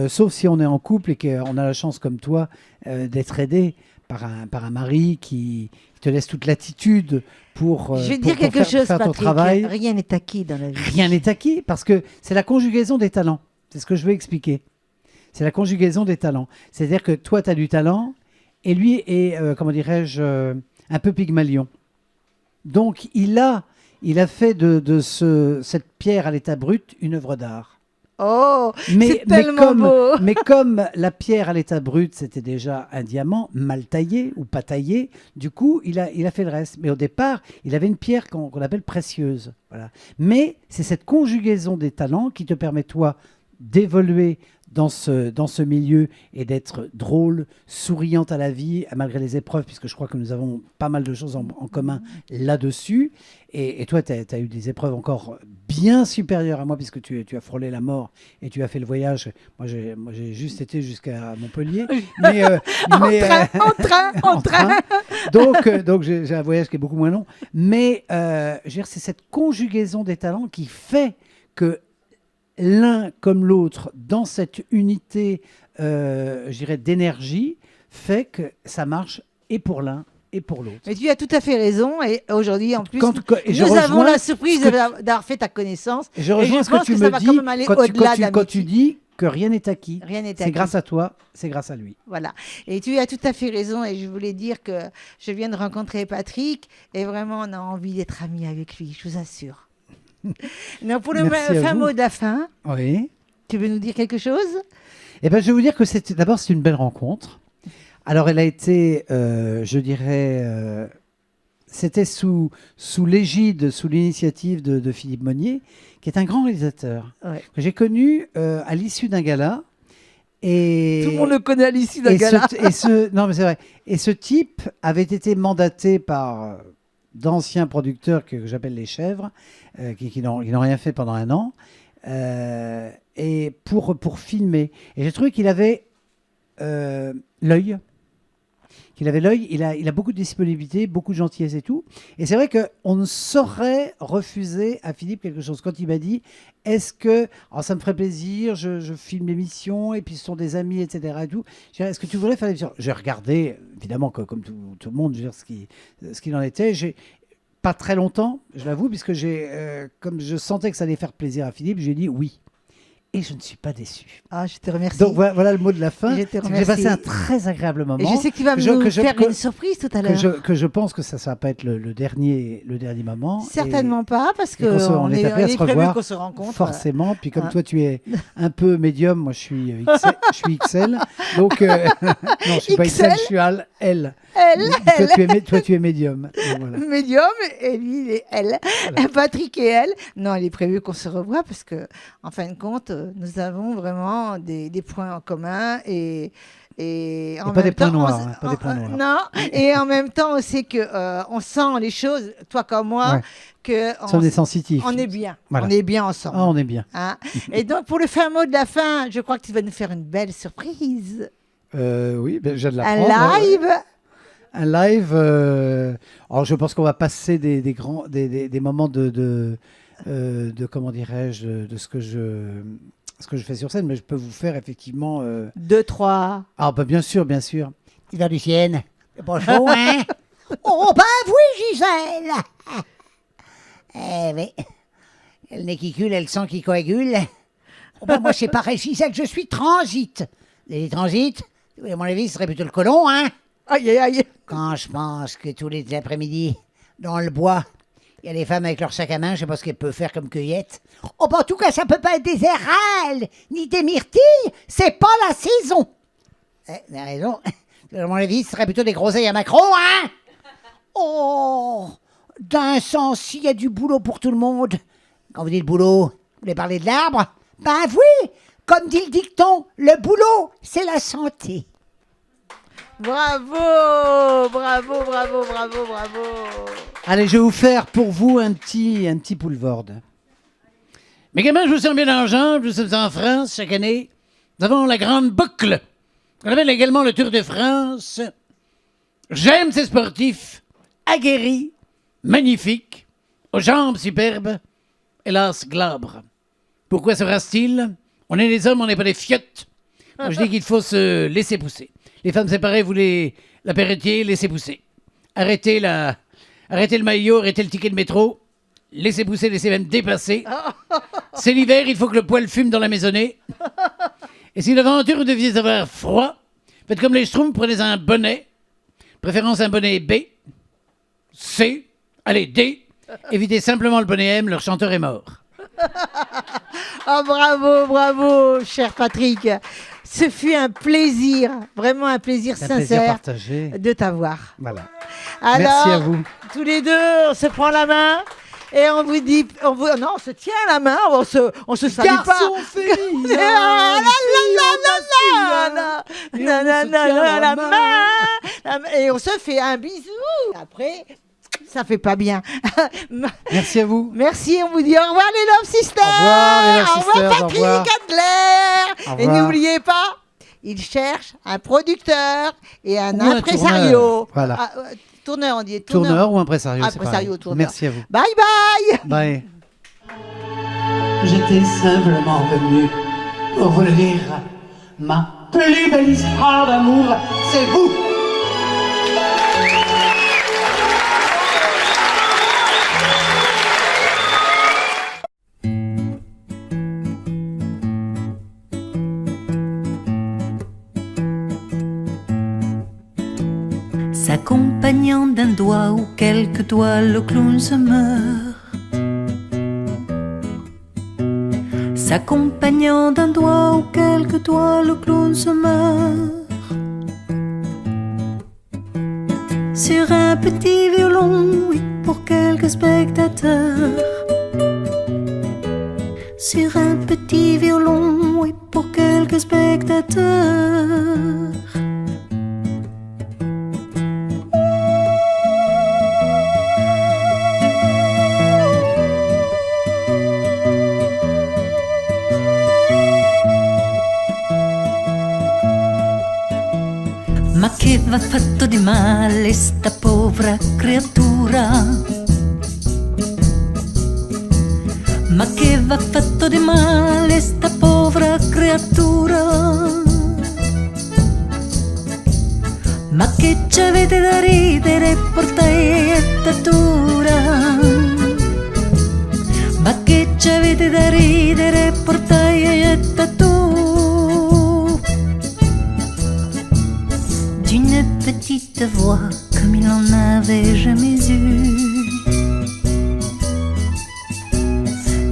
Sauf si on est en couple et qu'on a la chance, comme toi, d'être aidé par un mari qui te laisse toute l'attitude pour, Je vais pour- dire pour quelque chose, faire ton Patrick. travail. Rien n'est acquis dans la vie. Rien n'est acquis parce que c'est la conjugaison des talents. C'est ce que je veux expliquer. C'est la conjugaison des talents. C'est-à-dire que toi, tu as du talent et lui est, comment dirais-je, un peu Pygmalion. Donc, il a fait de cette pierre à l'état brut une œuvre d'art. Oh, c'est tellement beau. Mais comme la pierre à l'état brut, c'était déjà un diamant mal taillé ou pas taillé, du coup, il a fait le reste. Mais au départ, il avait une pierre qu'on appelle précieuse. Voilà. Mais c'est cette conjugaison des talents qui te permet, toi, d'évoluer dans ce milieu et d'être drôle, souriante à la vie, malgré les épreuves, puisque je crois que nous avons pas mal de choses en commun là-dessus. Et toi, tu as eu des épreuves encore bien supérieures à moi, puisque tu as frôlé la mort et tu as fait le voyage. Moi, j'ai juste été jusqu'à Montpellier. Mais, En train. Donc j'ai un voyage qui est beaucoup moins long. Mais je veux dire, c'est cette conjugaison des talents qui fait que l'un comme l'autre, dans cette unité, je dirais, d'énergie, fait que ça marche et pour l'un et pour l'autre. Mais tu as tout à fait raison. Et aujourd'hui, en plus, Et je nous avons rejoins la surprise ce que d'avoir fait ta connaissance. Et je rejoins je ce que pense tu que ça me va dis quand même aller quand au-delà de quand tu l'amitié. dis que rien n'est acquis. Rien n'est C'est acquis. grâce à toi, c'est grâce à lui. Voilà. Et tu as tout à fait raison. Et je voulais dire que je viens de rencontrer Patrick. Et vraiment, on a envie d'être amis avec lui, je vous assure. Donc, pour le Merci à fin vous. mot de la fin, Oui. tu veux nous dire quelque chose? Eh ben, je vais vous dire que d'abord, c'est une belle rencontre. Alors, elle a été, je dirais, c'était sous l'égide, sous l'initiative de Philippe Monnier, qui est un grand réalisateur, Ouais. que j'ai connu à l'issue d'un gala. Et Tout le monde le connaît à l'issue d'un et gala. non, mais c'est vrai. Et ce type avait été mandaté par d'anciens producteurs que j'appelle les chèvres, qui n'ont rien fait pendant un an, et pour filmer. Et j'ai trouvé qu'il avait l'œil. Il a beaucoup de disponibilité, beaucoup de gentillesse et tout. Et c'est vrai qu'on ne saurait refuser à Philippe quelque chose. Quand il m'a dit, est-ce que, alors ça me ferait plaisir, je filme l'émission, et puis ce sont des amis, etc. Et tout. J'ai dit, est-ce que tu voudrais faire l'émission? J'ai regardé, évidemment, comme tout le monde, je veux dire, ce qu'il en était. Pas très longtemps, je l'avoue, puisque comme je sentais que ça allait faire plaisir à Philippe, j'ai dit oui. Et je ne suis pas déçu. Ah, je te remercie. Donc voilà le mot de la fin. Je te C'est que j'ai remercie. passé un très agréable moment. Et je sais que tu vas Que me je- faire que- une surprise tout à l'heure. que je pense que ça va pas être le dernier moment. Certainement pas, parce et qu'on se- on qu'on est appelé à se prévu revoir qu'on se rencontre. Forcément. Puis comme Hein. toi, tu es un peu médium, moi, je suis XL. Donc, non, je suis pas XL, XL. je suis L. Elle, Toi, tu es médium. Donc, voilà. médium, et lui, il est elle. Patrick et elle. Non, il est prévu qu'on se revoie parce que, en fin de compte, nous avons vraiment des points en commun et en pas même des points temps, noirs, hein, pas des points noirs. Non, et en même temps, on sait que on sent les choses, toi comme moi, Ouais. que Ça, on est sensitif. on est bien. Voilà. On est bien ensemble. Ah, on est bien. Hein. Et donc, pour le fin mot de la fin, je crois que tu vas nous faire une belle surprise. Oui, ben, je viens de Un l'apprendre. live. Un live. Alors, je pense qu'on va passer des moments de de comment dirais-je, de ce que je fais sur scène, mais je peux vous faire effectivement. 2, 3. Ah bah bien sûr, bien sûr. Hiver du Sienne. C'est pas chaud, hein? Oh, ben oui, Gisèle! Eh oui. Le nez qui cule et le sang qui coagule. Oh, ben moi, c'est pareil, Gisèle, je suis transit. Les transits, à mon avis, ce serait plutôt le colon, hein? Aïe, aïe, aïe. Quand je pense que tous les après-midi, dans le bois, il y a des femmes avec leur sac à main, je sais pas ce qu'elles peuvent faire comme cueillette. Oh, ben en tout cas, ça peut pas être des érelles, ni des myrtilles, c'est pas la saison. Vous avez raison. À mon avis, ce serait plutôt des groseilles à Macron, hein? Oh, d'un sens, s'il y a du boulot pour tout le monde. Quand vous dites boulot, vous voulez parler de l'arbre? Ben oui, comme dit le dicton, le boulot, c'est la santé. Bravo, bravo, bravo, bravo, bravo. Allez, je vais vous faire pour vous un petit boulevard. Mes gamins, je vous sens bien dans le genre, nous sommes en France chaque année. Nous avons la grande boucle. On appelle également le Tour de France. J'aime ces sportifs aguerris, magnifiques, aux jambes superbes, hélas glabres. Pourquoi se rase-t-il? On est les hommes, on n'est pas des fiottes. Moi, je dis qu'il faut se laisser pousser. Les femmes séparées, vous l'apéritiez, laissez pousser. Arrêtez le maillot, arrêtez le ticket de métro. Laissez pousser, laissez même dépasser. C'est l'hiver, il faut que le poil fume dans la maisonnée. Et si l'aventure devait avoir froid, faites comme les Schtroumpfs, prenez un bonnet. Préférence un bonnet B, C, allez D. Évitez simplement le bonnet M, leur chanteur est mort. Oh, bravo, bravo, cher Patrick. Ce fut un plaisir, vraiment un plaisir C'est un plaisir sincère partagé. de t'avoir. Voilà. Alors, Merci à vous. Tous les deux, on se prend la main et on vous dit, non, on se tient la main, on se salue pas. Garçon féminin, Ah, fille la, la, la, la, la, la, masculine, et on se tient la main. Et on se fait un bisou. Après, ça fait pas bien. Merci à vous. Merci, on vous dit au revoir les Love Sisters. Au revoir, les Love Au revoir Sisters, au Patrick revoir. Adler. Au Et revoir. n'oubliez pas, il cherche un producteur et un Ou un impresario. tourneur, voilà. Ah, tourneur, on dit Tourneur ou impresario, c'est Impresario, pareil. tourneur. Merci à vous. Bye bye. Bye. J'étais simplement venu pour vous le dire. Ma plus belle histoire d'amour, c'est vous. S'accompagnant d'un doigt ou quelques doigts, le clown se meurt. S'accompagnant d'un doigt ou quelques doigts, le clown se meurt. Sur un petit violon, oui, pour quelques spectateurs. Sur un petit violon, oui, pour quelques spectateurs. Ma che v'ha fatto di male sta povera creatura? Ma che v'ha fatto di male sta povera creatura? Ma che c'avete da ridere, portaiettatura? Ma che c'avete da ridere, portaiettatura? D'une petite voix comme il n'en avait jamais eu.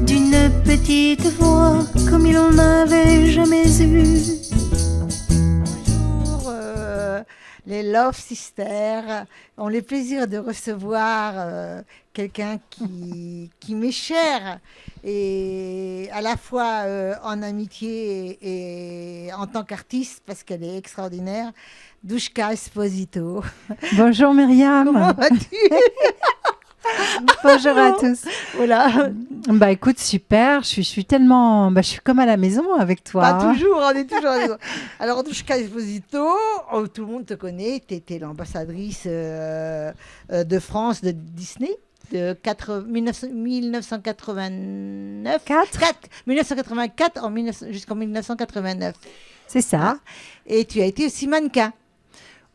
D'une petite voix comme il n'en avait jamais eu. Bonjour, les Love Sisters ont le plaisir de recevoir quelqu'un qui m'est cher, et à la fois en amitié et en tant qu'artiste, parce qu'elle est extraordinaire. Douchka Esposito. Bonjour Myriam. Comment vas-tu? Bonjour à tous. Voilà. Bah écoute, super. Je suis tellement. Bah, je suis comme à la maison avec toi. Pas toujours, on est toujours à la maison. Alors, Douchka Esposito, tout le monde te connaît. Tu étais l'ambassadrice de France de Disney. de 1989. 1984 jusqu'en 1989. C'est ça. Et tu as été aussi mannequin,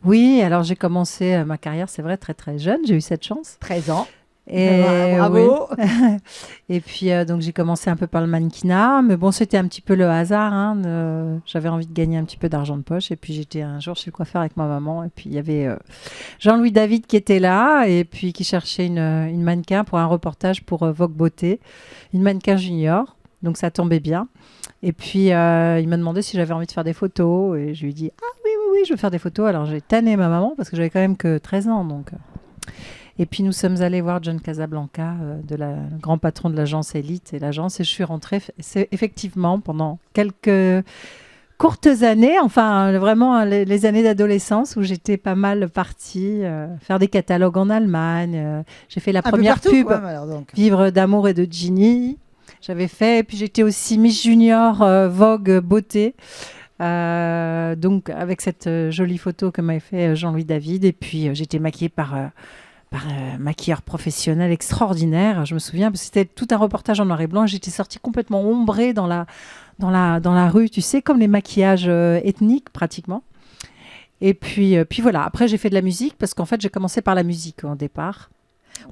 Oui, alors j'ai commencé ma carrière, c'est vrai, très très jeune. J'ai eu cette chance. 13 ans. Et Bravo. oui. Et puis donc j'ai commencé un peu par le mannequinat, mais bon c'était un petit peu le hasard. J'avais envie de gagner un petit peu d'argent de poche et puis j'étais un jour chez le coiffeur avec ma maman et puis il y avait Jean-Louis David qui était là et puis qui cherchait une mannequin pour un reportage pour Vogue Beauté, une mannequin junior, donc ça tombait bien. Et puis il m'a demandé si j'avais envie de faire des photos et je lui ai dit ah oui je veux faire des photos. Alors j'ai tanné ma maman parce que j'avais quand même que 13 ans donc. Et puis nous sommes allés voir John Casablanca, le grand patron de l'agence Elite et l'agence. Et je suis rentrée effectivement pendant quelques courtes années, enfin vraiment les années d'adolescence où j'étais pas mal partie faire des catalogues en Allemagne. J'ai fait la première pub Vivre d'amour et de Ginny. J'avais fait, et puis j'étais aussi Miss Junior Vogue Beauté. Donc avec cette jolie photo que m'avait fait Jean-Louis David. Et puis j'étais maquillée par un maquilleur professionnel extraordinaire, je me souviens, parce que c'était tout un reportage en noir et blanc. J'étais sortie complètement ombrée dans la rue, tu sais, comme les maquillages ethniques pratiquement. Et puis voilà, après j'ai fait de la musique, parce qu'en fait j'ai commencé par la musique au départ.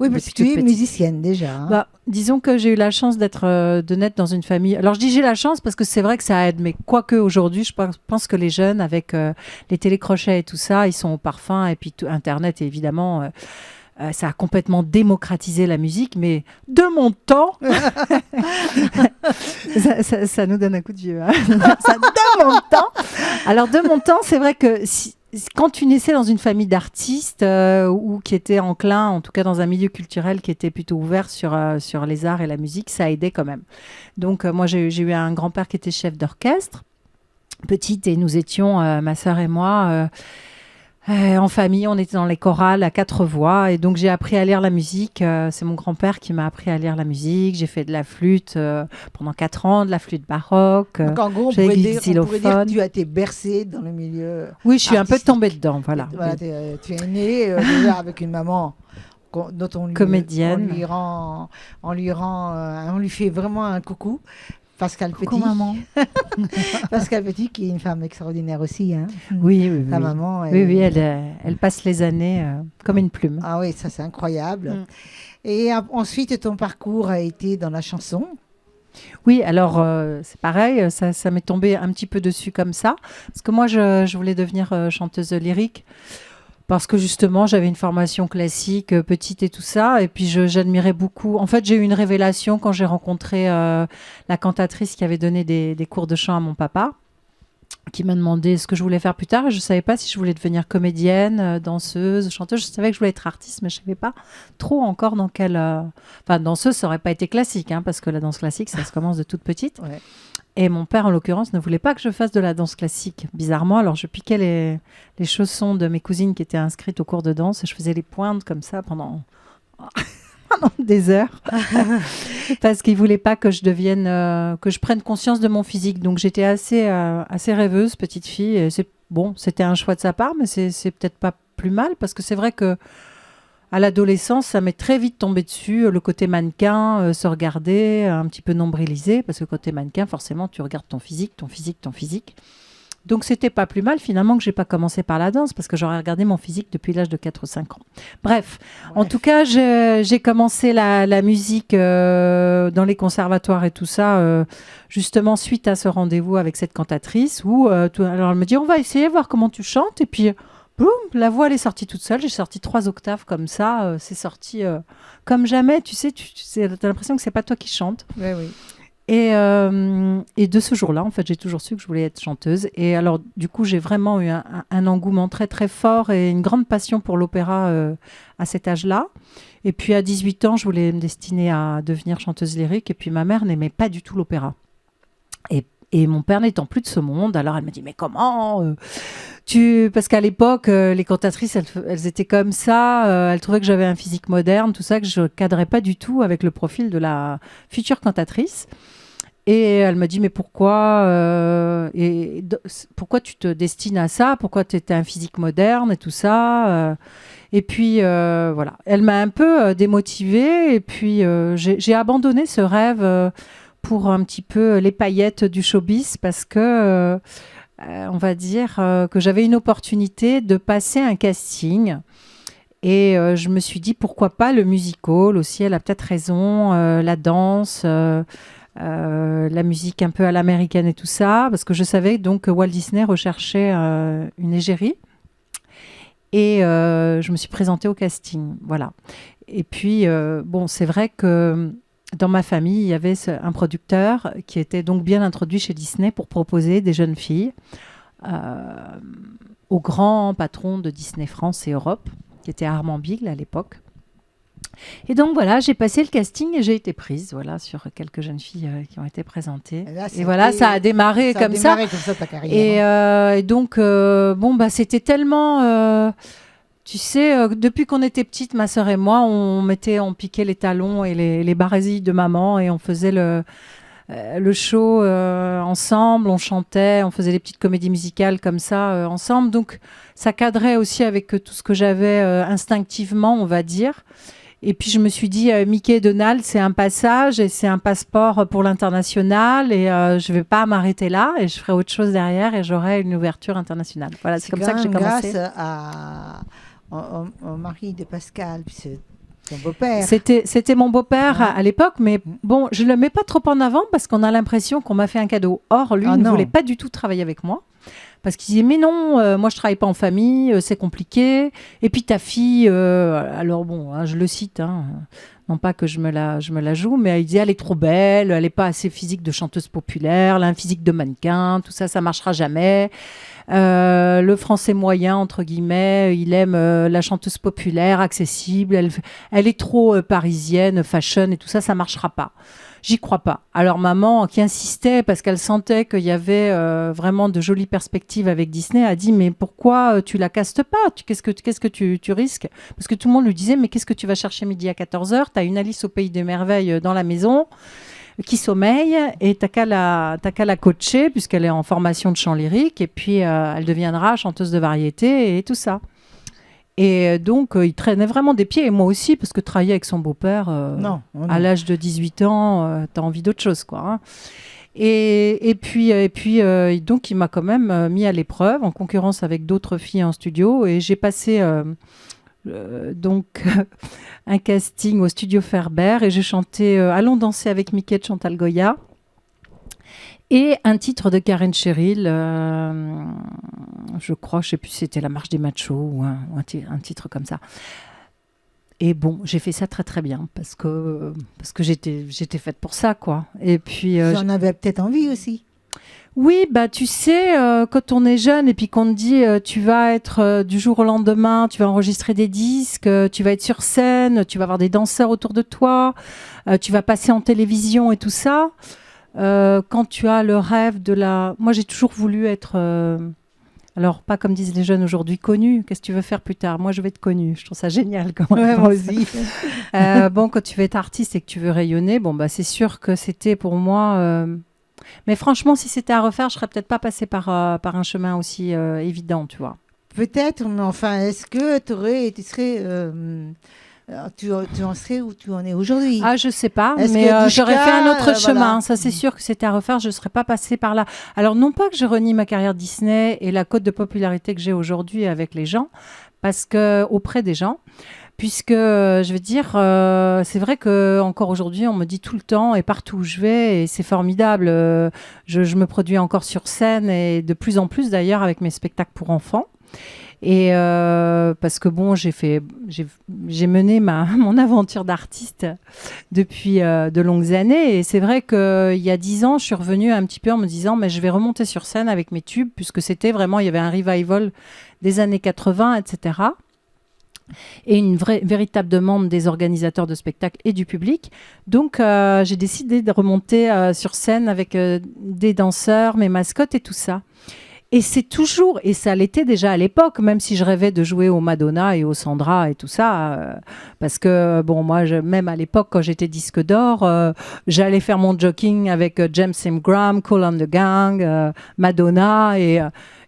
Oui, parce que tu es musicienne déjà. Hein. Disons que j'ai eu la chance de naître dans une famille. Alors je dis j'ai la chance parce que c'est vrai que ça aide, mais quoique aujourd'hui, je pense que les jeunes, avec les télécrochets et tout ça, ils sont au parfum, et puis Internet, évidemment... ça a complètement démocratisé la musique, mais de mon temps, ça nous donne un coup de vieux. Hein. Ça, de mon temps. Alors de mon temps, c'est vrai que quand tu naissais dans une famille d'artistes ou qui était enclin, en tout cas dans un milieu culturel qui était plutôt ouvert sur les arts et la musique, ça aidait quand même. Donc moi, j'ai eu un grand-père qui était chef d'orchestre, petite, et nous étions, ma sœur et moi... en famille, on était dans les chorales à 4 voix et donc j'ai appris à lire la musique. C'est mon grand-père qui m'a appris à lire la musique. J'ai fait de la flûte pendant 4 ans, de la flûte baroque. Donc en gros, on pourrait dire que tu as été bercée dans le milieu. Oui, je suis artistique. Un peu tombée dedans, voilà. Oui. Tu es née déjà avec une maman dont comédienne. On lui fait vraiment un coucou. Pascal Petit. Maman. Pascal Petit, qui est une femme extraordinaire aussi. Hein. Oui. Ta maman. Oui, elle passe les années comme une plume. Ah oui, ça c'est incroyable. Et ensuite, ton parcours a été dans la chanson. Oui, alors c'est pareil, ça m'est tombé un petit peu dessus comme ça. Parce que moi, je voulais devenir chanteuse lyrique. Parce que justement, j'avais une formation classique, petite et tout ça. Et puis, j'admirais beaucoup. En fait, j'ai eu une révélation quand j'ai rencontré la cantatrice qui avait donné des cours de chant à mon papa, qui m'a demandé ce que je voulais faire plus tard. Et je ne savais pas si je voulais devenir comédienne, danseuse, chanteuse. Je savais que je voulais être artiste, mais je ne savais pas trop encore dans quelle... Enfin, danseuse, ça n'aurait pas été classique, hein, parce que la danse classique, ça se commence de toute petite. Ouais. Et mon père, en l'occurrence, ne voulait pas que je fasse de la danse classique, bizarrement. Alors, je piquais les chaussons de mes cousines qui étaient inscrites au cours de danse et je faisais les pointes comme ça pendant des heures. Parce qu'il ne voulait pas que je devienne... que je prenne conscience de mon physique. Donc, j'étais assez rêveuse, petite fille. Et c'était un choix de sa part, mais c'est peut-être pas plus mal parce que c'est vrai que à l'adolescence, ça m'est très vite tombé dessus, le côté mannequin, se regarder, un petit peu nombrilisé, parce que côté mannequin, forcément, tu regardes ton physique. Donc, c'était pas plus mal, finalement, que j'ai pas commencé par la danse, parce que j'aurais regardé mon physique depuis l'âge de 4 ou 5 ans. Bref, en tout cas, j'ai commencé la musique dans les conservatoires et tout ça, justement, suite à ce rendez-vous avec cette cantatrice, où alors elle me dit, on va essayer, voir comment tu chantes, et puis... Boum, la voix elle est sortie toute seule, j'ai sorti 3 octaves comme ça, c'est sorti comme jamais, tu sais, t'as l'impression que c'est pas toi qui chantes. Oui. Et de ce jour-là, en fait, j'ai toujours su que je voulais être chanteuse. Et alors, du coup, j'ai vraiment eu un engouement très, très fort et une grande passion pour l'opéra à cet âge-là. Et puis, à 18 ans, je voulais me destiner à devenir chanteuse lyrique. Et puis, ma mère n'aimait pas du tout l'opéra. Et mon père n'étant plus de ce monde, alors elle me dit, mais comment parce qu'à l'époque, les cantatrices, elles étaient comme ça, elles trouvaient que j'avais un physique moderne, tout ça, que je ne cadrais pas du tout avec le profil de la future cantatrice. Et elle m'a dit, mais pourquoi, pourquoi tu te destines à ça? Pourquoi tu étais un physique moderne et tout ça? Et puis, voilà. Elle m'a un peu démotivée. Et puis, j'ai abandonné ce rêve pour un petit peu les paillettes du showbiz parce que, on va dire, que j'avais une opportunité de passer un casting. Et je me suis dit, pourquoi pas le musical aussi? Elle a peut-être raison. La danse... la musique un peu à l'américaine et tout ça, parce que je savais donc que Walt Disney recherchait une égérie. Et je me suis présentée au casting, voilà. Et puis, bon, c'est vrai que dans ma famille, il y avait un producteur qui était donc bien introduit chez Disney pour proposer des jeunes filles au grand patron de Disney France et Europe, qui était Armand Bigle à l'époque. Et donc voilà, j'ai passé le casting et j'ai été prise sur quelques jeunes filles qui ont été présentées. Et voilà, ça a démarré comme ça. Ta carrière. Et donc, bon, bah, c'était tellement... tu sais, depuis qu'on était petites, ma sœur et moi, on piquait les talons et les barésilles de maman et on faisait le show ensemble, on chantait, on faisait des petites comédies musicales comme ça ensemble. Donc, ça cadrait aussi avec tout ce que j'avais instinctivement, on va dire. Et puis je me suis dit, Mickey et Donald, c'est un passage et c'est un passeport pour l'international et je ne vais pas m'arrêter là et je ferai autre chose derrière et j'aurai une ouverture internationale. Voilà, c'est comme ça que j'ai commencé. Grâce au mari de Pascal, puis c'est ton beau-père. C'était mon beau-père à l'époque, mais bon, je ne le mets pas trop en avant parce qu'on a l'impression qu'on m'a fait un cadeau. Or, lui, il ne voulait pas du tout travailler avec moi. Parce qu'il disait, mais non, moi je travaille pas en famille, c'est compliqué. Et puis ta fille, alors bon, hein, je le cite, hein, non pas que je me la joue, mais il disait, elle est trop belle, elle est pas assez physique de chanteuse populaire, elle a un physique de mannequin, tout ça, ça marchera jamais. Le français moyen, entre guillemets, il aime la chanteuse populaire, accessible, elle est trop parisienne, fashion et tout ça, ça marchera pas. J'y crois pas. Alors maman, qui insistait parce qu'elle sentait qu'il y avait vraiment de jolies perspectives avec Disney, a dit mais pourquoi tu la castes pas? Qu'est-ce que tu risques? Parce que tout le monde lui disait mais qu'est-ce que tu vas chercher midi à 14h? Tu as une Alice au pays des merveilles dans la maison qui sommeille et t'as qu'à la coacher puisqu'elle est en formation de chant lyrique et puis elle deviendra chanteuse de variété et tout ça. Et donc, il traînait vraiment des pieds, et moi aussi, parce que travailler avec son beau-père, à l'âge de 18 ans, t'as envie d'autre chose, quoi. Hein. Et puis, donc, il m'a quand même mis à l'épreuve, en concurrence avec d'autres filles en studio, et j'ai passé donc un casting au studio Ferber, et j'ai chanté Allons danser avec Mickey de Chantal Goya. Et un titre de Karen Cheryl, je crois, je ne sais plus si c'était La Marche des Machos ou un titre comme ça. Et bon, j'ai fait ça très très bien parce que j'étais faite pour ça, quoi. Et puis j'en avais peut-être envie aussi. Oui, bah tu sais, quand on est jeune et puis qu'on te dit tu vas être du jour au lendemain, tu vas enregistrer des disques, tu vas être sur scène, tu vas avoir des danseurs autour de toi, tu vas passer en télévision et tout ça. Quand tu as le rêve de la... Moi, j'ai toujours voulu être... Alors, pas comme disent les jeunes aujourd'hui, connue. Qu'est-ce que tu veux faire plus tard? Moi, je veux être connue. Je trouve ça génial. Moi aussi. Bon, quand tu veux être artiste et que tu veux rayonner, bon, bah, c'est sûr que c'était pour moi... Mais franchement, si c'était à refaire, je serais peut-être pas passée par un chemin aussi évident, tu vois. Peut-être, mais enfin, est-ce que tu en serais où tu en es aujourd'hui? Ah, je sais pas, Est-ce mais que j'aurais fait un autre chemin. voilà. Ça, c'est sûr que c'était à refaire. Je ne serais pas passée par là. Alors, non pas que je renie ma carrière Disney et la cote de popularité que j'ai aujourd'hui avec les gens, parce que auprès des gens, puisque je veux dire, c'est vrai que encore aujourd'hui, on me dit tout le temps et partout où je vais, et c'est formidable. Je me produis encore sur scène et de plus en plus d'ailleurs avec mes spectacles pour enfants. Et parce que bon, j'ai mené mon aventure d'artiste depuis de longues années. Et c'est vrai qu'il y a 10 ans, je suis revenue un petit peu en me disant, mais je vais remonter sur scène avec mes tubes, puisque c'était vraiment, il y avait un revival des années 80, etc. Et une véritable demande des organisateurs de spectacles et du public. Donc, j'ai décidé de remonter sur scène avec des danseurs, mes mascottes et tout ça. Et c'est toujours, et ça l'était déjà à l'époque, même si je rêvais de jouer au Madonna et au Sandra et tout ça, parce que, bon, moi, même à l'époque, quand j'étais disque d'or, j'allais faire mon jogging avec James Ingram, Kool and the Gang, Madonna,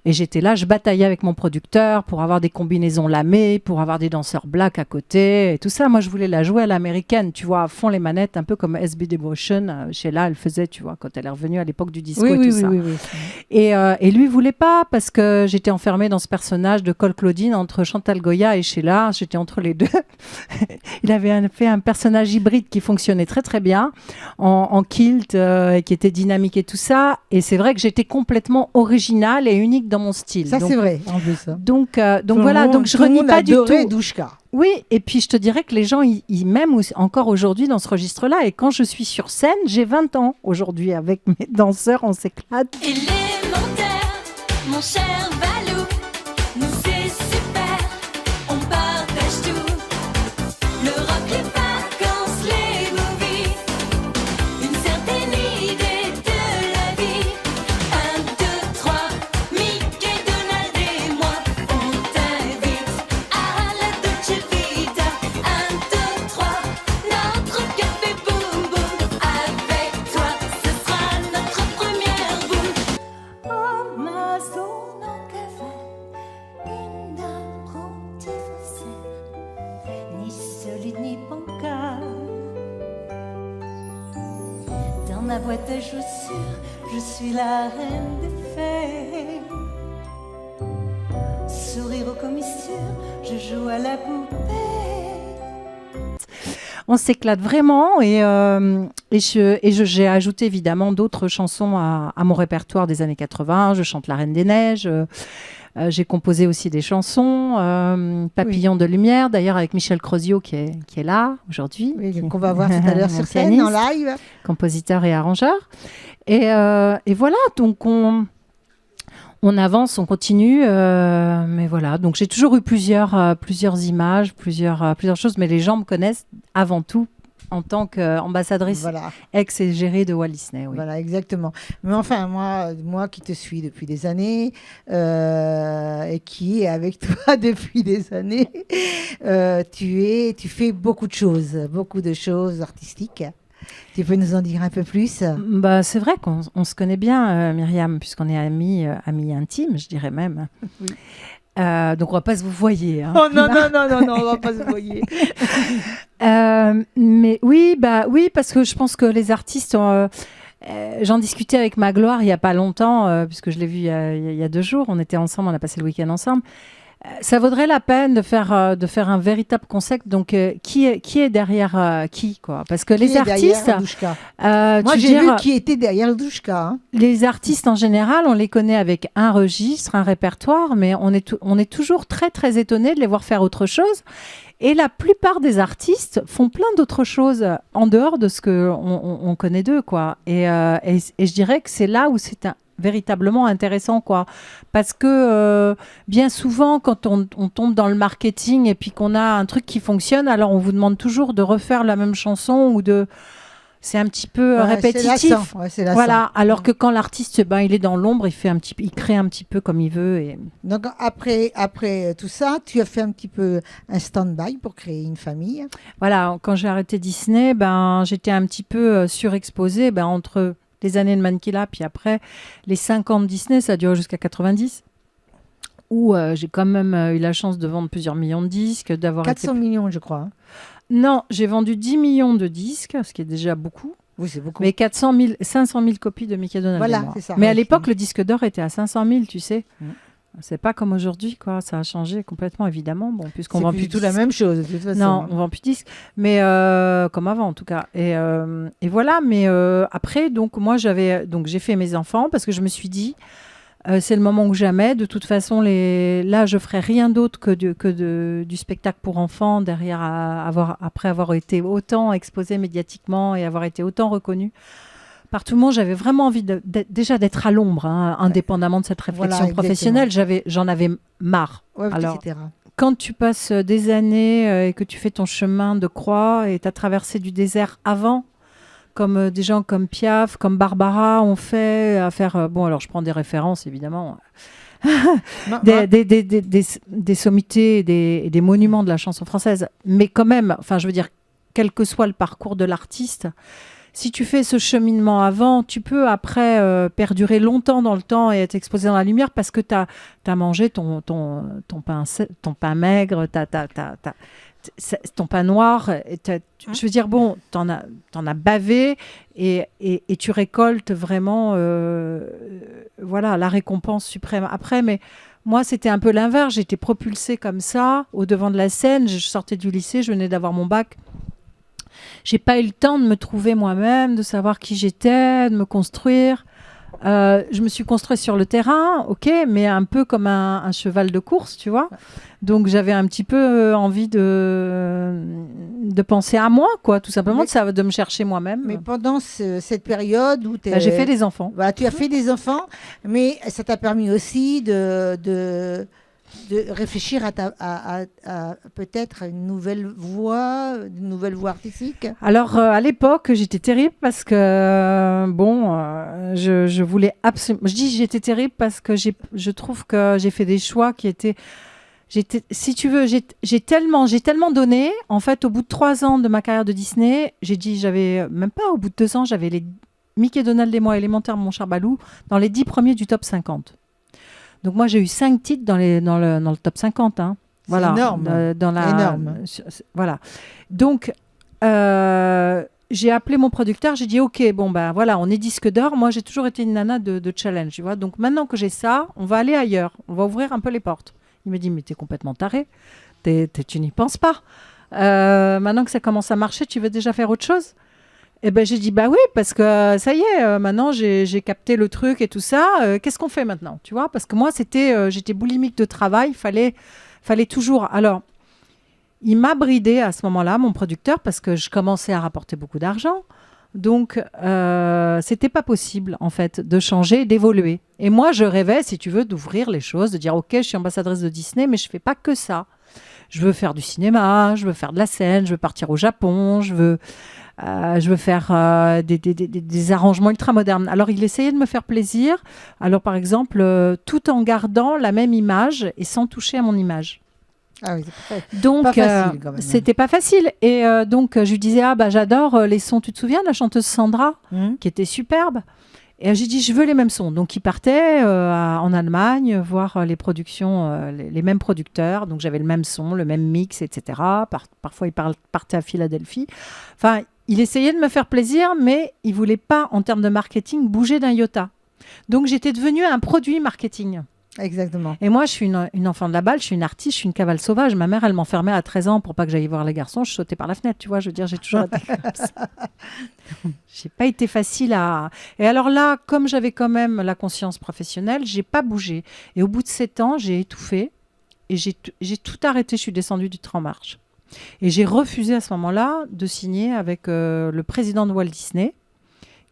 et j'étais là, je bataillais avec mon producteur pour avoir des combinaisons lamées, pour avoir des danseurs blacks à côté, et tout ça. Moi, je voulais la jouer à l'américaine, tu vois, à fond les manettes, un peu comme SB Devotion, Sheila, elle faisait, tu vois, quand elle est revenue à l'époque du disco et tout ça. Oui. Et lui voulait pas parce que j'étais enfermée dans ce personnage de Cole Claudine entre Chantal Goya et Sheila. J'étais entre les deux. Il avait fait un personnage hybride qui fonctionnait très très bien en kilt, et qui était dynamique et tout ça. Et c'est vrai que j'étais complètement originale et unique dans mon style. Ça, c'est vrai, en plus. Donc voilà, donc je renie pas du tout. Douchka. Oui, et puis je te dirais que les gens, ils m'aiment encore aujourd'hui dans ce registre-là. Et quand je suis sur scène, j'ai 20 ans aujourd'hui avec mes danseurs, on s'éclate. Élémentaire, mon cher Valou, nous c'est super, on partage tout. Le rock, les vacances, les movies, une certaine idée de la vie. 1, 2, 3, Mickey, Donald et moi, on t'invite à la Dolce Vita. 1, 2, 3, notre café boum boum, avec toi, ce sera notre première boum. Amazon en café, une dame ni solide ni bancal. Dans ma boîte à chaussures, je suis la reine des fées. Sourire aux commissures, je joue à la poupée. On s'éclate vraiment j'ai ajouté évidemment d'autres chansons à mon répertoire des années 80. Je chante La Reine des Neiges. J'ai composé aussi des chansons, Papillon de lumière, d'ailleurs avec Michel Crozio qui est là aujourd'hui. Oui, qu'on va voir tout à l'heure sur scène, en live. Compositeur et arrangeur. Et voilà, donc on avance, on continue, mais voilà. Donc j'ai toujours eu plusieurs images, plusieurs choses, mais les gens me connaissent avant tout en tant qu'ambassadrice ex-égérie de Walt Disney. Oui. Voilà, exactement. Mais enfin, moi qui te suis depuis des années et qui est avec toi depuis des années, tu fais beaucoup de choses artistiques. Tu peux nous en dire un peu plus? Bah, c'est vrai qu'on se connaît bien, Myriam, puisqu'on est amis intimes, je dirais même. Oui. Donc on va pas se vous voyer. Hein. Oh non, on va pas se voyer. Mais oui, parce que je pense que les artistes j'en discutais avec Magloire il y a pas longtemps, puisque je l'ai vu il y a 2 jours. On était ensemble, on a passé le week-end ensemble. Ça vaudrait la peine de faire un véritable concept. Donc, qui est derrière qui, quoi? Parce que les artistes, moi j'ai vu qui était derrière Douchka. Hein. Les artistes en général, on les connaît avec un registre, un répertoire, mais on est toujours très très étonnés de les voir faire autre chose. Et la plupart des artistes font plein d'autres choses en dehors de ce que on connaît d'eux, quoi. Et je dirais que c'est là où c'est véritablement intéressant, quoi, parce que bien souvent quand on tombe dans le marketing et puis qu'on a un truc qui fonctionne, alors on vous demande toujours de refaire la même chanson c'est un petit peu répétitif. C'est lassant. Voilà, alors que quand l'artiste il est dans l'ombre, il crée un petit peu comme il veut. Et... Donc après tout ça, tu as fait un petit peu un stand-by pour créer une famille. Voilà, quand j'ai arrêté Disney, j'étais un petit peu surexposée entre les années de Mankila, puis après, les 5 ans de Disney, ça a duré jusqu'à 90, où j'ai quand même eu la chance de vendre plusieurs millions de disques, d'avoir 400 millions, je crois. Non, j'ai vendu 10 millions de disques, ce qui est déjà beaucoup. Oui, c'est beaucoup. Mais 500 000 copies de Mickey Donald. Voilà, c'est ça. Mais à l'époque, le disque d'or était à 500 000, tu sais. Mmh. C'est pas comme aujourd'hui, quoi. Ça a changé complètement, évidemment. Bon, puisqu'on vend plus tout la même chose, de toute façon. Non, on vend plus de disques, mais comme avant, en tout cas. Et voilà. Mais après, donc moi, j'ai fait mes enfants parce que je me suis dit, c'est le moment ou jamais. De toute façon, là, je ferai rien d'autre que du spectacle pour enfants derrière, après avoir été autant exposée médiatiquement et avoir été autant reconnue par tout le monde. J'avais vraiment envie déjà d'être à l'ombre, hein, indépendamment de cette réflexion professionnelle. J'en avais marre. Ouais, alors, etc. quand tu passes des années et que tu fais ton chemin de croix et tu as traversé du désert avant comme des gens comme Piaf, comme Barbara ont fait, à faire... bon, alors je prends des références, évidemment. Des sommités et des monuments de la chanson française. Mais quand même, enfin, je veux dire, quel que soit le parcours de l'artiste, si tu fais ce cheminement avant, tu peux après perdurer longtemps dans le temps et être exposé dans la lumière parce que tu as mangé ton pain maigre, ton pain noir. Je veux dire, bon, t'en as bavé et tu récoltes vraiment voilà, la récompense suprême après. Mais moi, c'était un peu l'inverse. J'étais propulsée comme ça au devant de la scène. Je sortais du lycée, je venais d'avoir mon bac. J'ai pas eu le temps de me trouver moi-même, de savoir qui j'étais, de me construire. Je me suis construite sur le terrain, ok, mais un peu comme un cheval de course, tu vois. Donc j'avais un petit peu envie de penser à moi, quoi, tout simplement, de me chercher moi-même. Mais pendant cette période où j'ai fait des enfants. Bah, tu as fait des enfants, mais ça t'a permis aussi de réfléchir à peut-être une nouvelle voie artistique. Alors, à l'époque, j'étais terrible parce que, je voulais absolument... Je dis j'étais terrible parce que je trouve que j'ai fait des choix qui étaient... Si tu veux, j'ai tellement donné. En fait, au bout de 3 ans de ma carrière de Disney, j'avais même pas, au bout de 2 ans, j'avais les Mickey, Donald et moi, élémentaire, mon cher Balou, dans les 10 premiers du top 50. Donc moi, j'ai eu 5 titres dans le top 50. Hein. Voilà. C'est énorme. Énorme. Voilà. Donc, j'ai appelé mon producteur, j'ai dit, OK, bon, ben voilà, on est disque d'or. Moi, j'ai toujours été une nana de challenge, tu vois. Donc maintenant que j'ai ça, on va aller ailleurs. On va ouvrir un peu les portes. Il me dit, mais t'es complètement taré. Tu n'y penses pas. Maintenant que ça commence à marcher, tu veux déjà faire autre chose ? Eh ben, j'ai dit, bah oui, parce que ça y est, maintenant, j'ai capté le truc et tout ça. Qu'est-ce qu'on fait maintenant, tu vois ? Parce que moi, j'étais boulimique de travail. Fallait toujours... Alors, il m'a bridé à ce moment-là, mon producteur, parce que je commençais à rapporter beaucoup d'argent. Donc, c'était pas possible, en fait, de changer, d'évoluer. Et moi, je rêvais, si tu veux, d'ouvrir les choses, de dire, OK, je suis ambassadrice de Disney, mais je fais pas que ça. Je veux faire du cinéma, je veux faire de la scène, je veux partir au Japon, je veux faire des arrangements ultra modernes. Alors, il essayait de me faire plaisir. Alors, par exemple, tout en gardant la même image et sans toucher à mon image. Ah oui, donc, pas facile, quand même. C'était pas facile. Et donc, je lui disais, j'adore les sons. Tu te souviens de la chanteuse Sandra, qui était superbe. Et j'ai dit, je veux les mêmes sons. Donc, il partait en Allemagne voir les productions, les mêmes producteurs. Donc, j'avais le même son, le même mix, etc. Parfois, il partait à Philadelphie. Enfin, il essayait de me faire plaisir, mais il voulait pas, en termes de marketing, bouger d'un iota. Donc, j'étais devenue un produit marketing. Exactement. Et moi, je suis une enfant de la balle, je suis une artiste, je suis une cavale sauvage. Ma mère, elle m'enfermait à 13 ans pour pas que j'aille voir les garçons. Je sautais par la fenêtre, tu vois. Je veux dire, j'ai toujours été comme ça. J'ai pas été facile à... Et alors là, comme j'avais quand même la conscience professionnelle, j'ai pas bougé. Et au bout de 7 ans, j'ai étouffé et j'ai tout arrêté. Je suis descendue du train en marche. Et j'ai refusé à ce moment-là de signer avec le président de Walt Disney,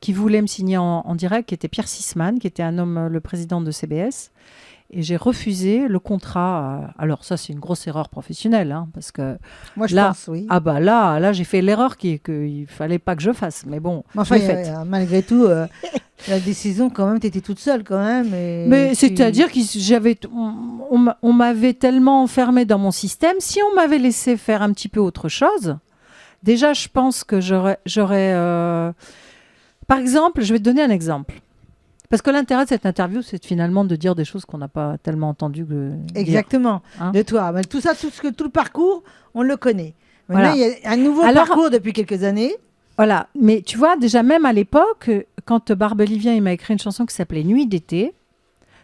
qui voulait me signer en direct, qui était Pierre Sisman, qui était un homme, le président de CBS. Et j'ai refusé le contrat. Alors ça, c'est une grosse erreur professionnelle, hein, parce que moi, je là, pense, oui. Là, j'ai fait l'erreur qu'il fallait pas que je fasse. Mais bon, enfin, je l'ai faite. Malgré tout, la décision, quand même, tu étais toute seule, quand même. Mais c'est-à-dire qu'on m'avait tellement enfermée dans mon système. Si on m'avait laissé faire un petit peu autre chose, déjà, je pense que j'aurais... Par exemple, je vais te donner un exemple. Parce que l'intérêt de cette interview, c'est finalement de dire des choses qu'on n'a pas tellement entendues. Exactement, dire, hein, de toi. Mais tout ça, tout le parcours, on le connaît. Maintenant, voilà. il y a un nouveau parcours depuis quelques années. Voilà, mais tu vois, déjà même à l'époque, quand Barbelivien il m'a écrit une chanson qui s'appelait Nuit d'été,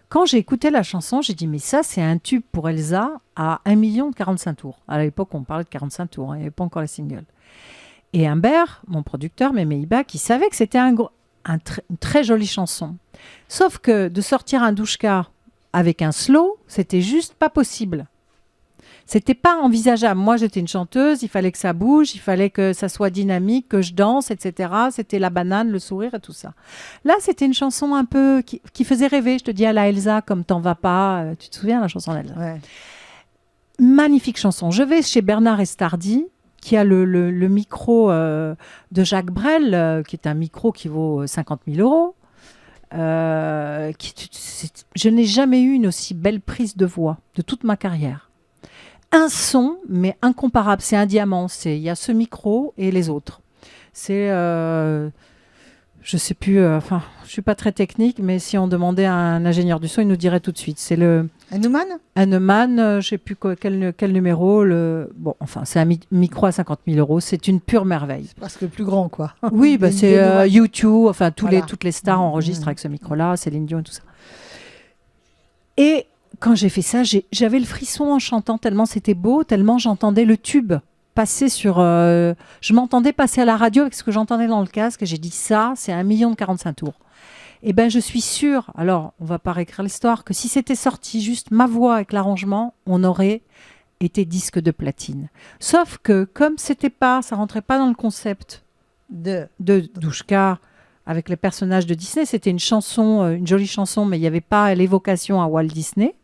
quand j'ai écouté la chanson, j'ai dit, mais ça, c'est un tube pour Elsa à 1 million de 45 tours. À l'époque, on parlait de 45 tours, hein, il n'y avait pas encore les singles. Et Humbert, mon producteur, Méméiba, qui savait que c'était une très jolie chanson. Sauf que de sortir un douchka avec un slow, c'était juste pas possible. C'était pas envisageable. Moi, j'étais une chanteuse, il fallait que ça bouge, il fallait que ça soit dynamique, que je danse, etc. C'était la banane, le sourire et tout ça. Là, c'était une chanson un peu qui faisait rêver. Je te dis à la Elsa, comme T'en vas pas. Tu te souviens de la chanson d'Elsa ? Ouais. Magnifique chanson. Je vais chez Bernard Estardi, qui a le micro de Jacques Brel, qui est un micro qui vaut 50 000 euros. Je n'ai jamais eu une aussi belle prise de voix de toute ma carrière. Un son, mais incomparable. C'est un diamant. Il y a ce micro et les autres. C'est... je sais plus, je suis pas très technique, mais si on demandait à un ingénieur du son, il nous dirait tout de suite. C'est le Heinemann, je sais plus quel numéro. Bon, enfin, c'est un micro à 50 000 euros. C'est une pure merveille. C'est presque le plus grand, quoi. Oui, bah, c'est U2, enfin Voilà. toutes les stars enregistrent avec ce micro-là, Céline Dion et tout ça. Et quand j'ai fait ça, j'avais le frisson en chantant tellement c'était beau, tellement j'entendais le tube passer sur... je m'entendais passer à la radio avec ce que j'entendais dans le casque et j'ai dit ça, c'est 1 million de 45 tours. Et ben je suis sûre, alors on va pas réécrire l'histoire, que si c'était sorti juste ma voix avec l'arrangement, on aurait été disque de platine. Sauf que comme ça rentrait pas dans le concept de Douchka avec les personnages de Disney, c'était une chanson, une jolie chanson, mais il n'y avait pas l'évocation à Walt Disney.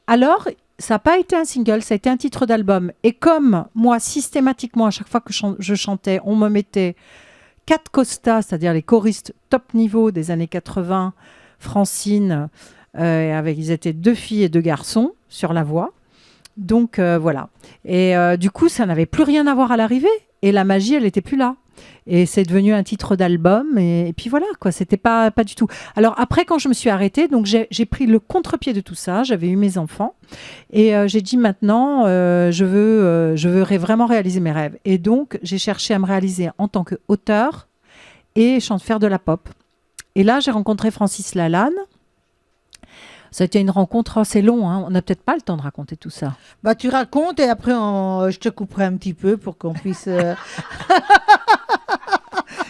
Alors, ça n'a pas été un single, ça a été un titre d'album. Et comme moi, systématiquement, à chaque fois que je chantais, on me mettait 4 costas, c'est-à-dire les choristes top niveau des années 80, Francine, ils étaient 2 filles et 2 garçons sur la voix. Donc voilà. Et du coup, ça n'avait plus rien à voir à l'arrivée. Et la magie, elle n'était plus là. Et c'est devenu un titre d'album. Et puis voilà, quoi. C'était pas du tout. Alors après, quand je me suis arrêtée, donc j'ai pris le contre-pied de tout ça. J'avais eu mes enfants. Et j'ai dit maintenant, je veux vraiment réaliser mes rêves. Et donc, j'ai cherché à me réaliser en tant qu'auteur et faire de la pop. Et là, j'ai rencontré Francis Lalanne. Ça a été une rencontre assez longue. Hein. On n'a peut-être pas le temps de raconter tout ça. Bah, tu racontes et après, je te couperai un petit peu pour qu'on puisse...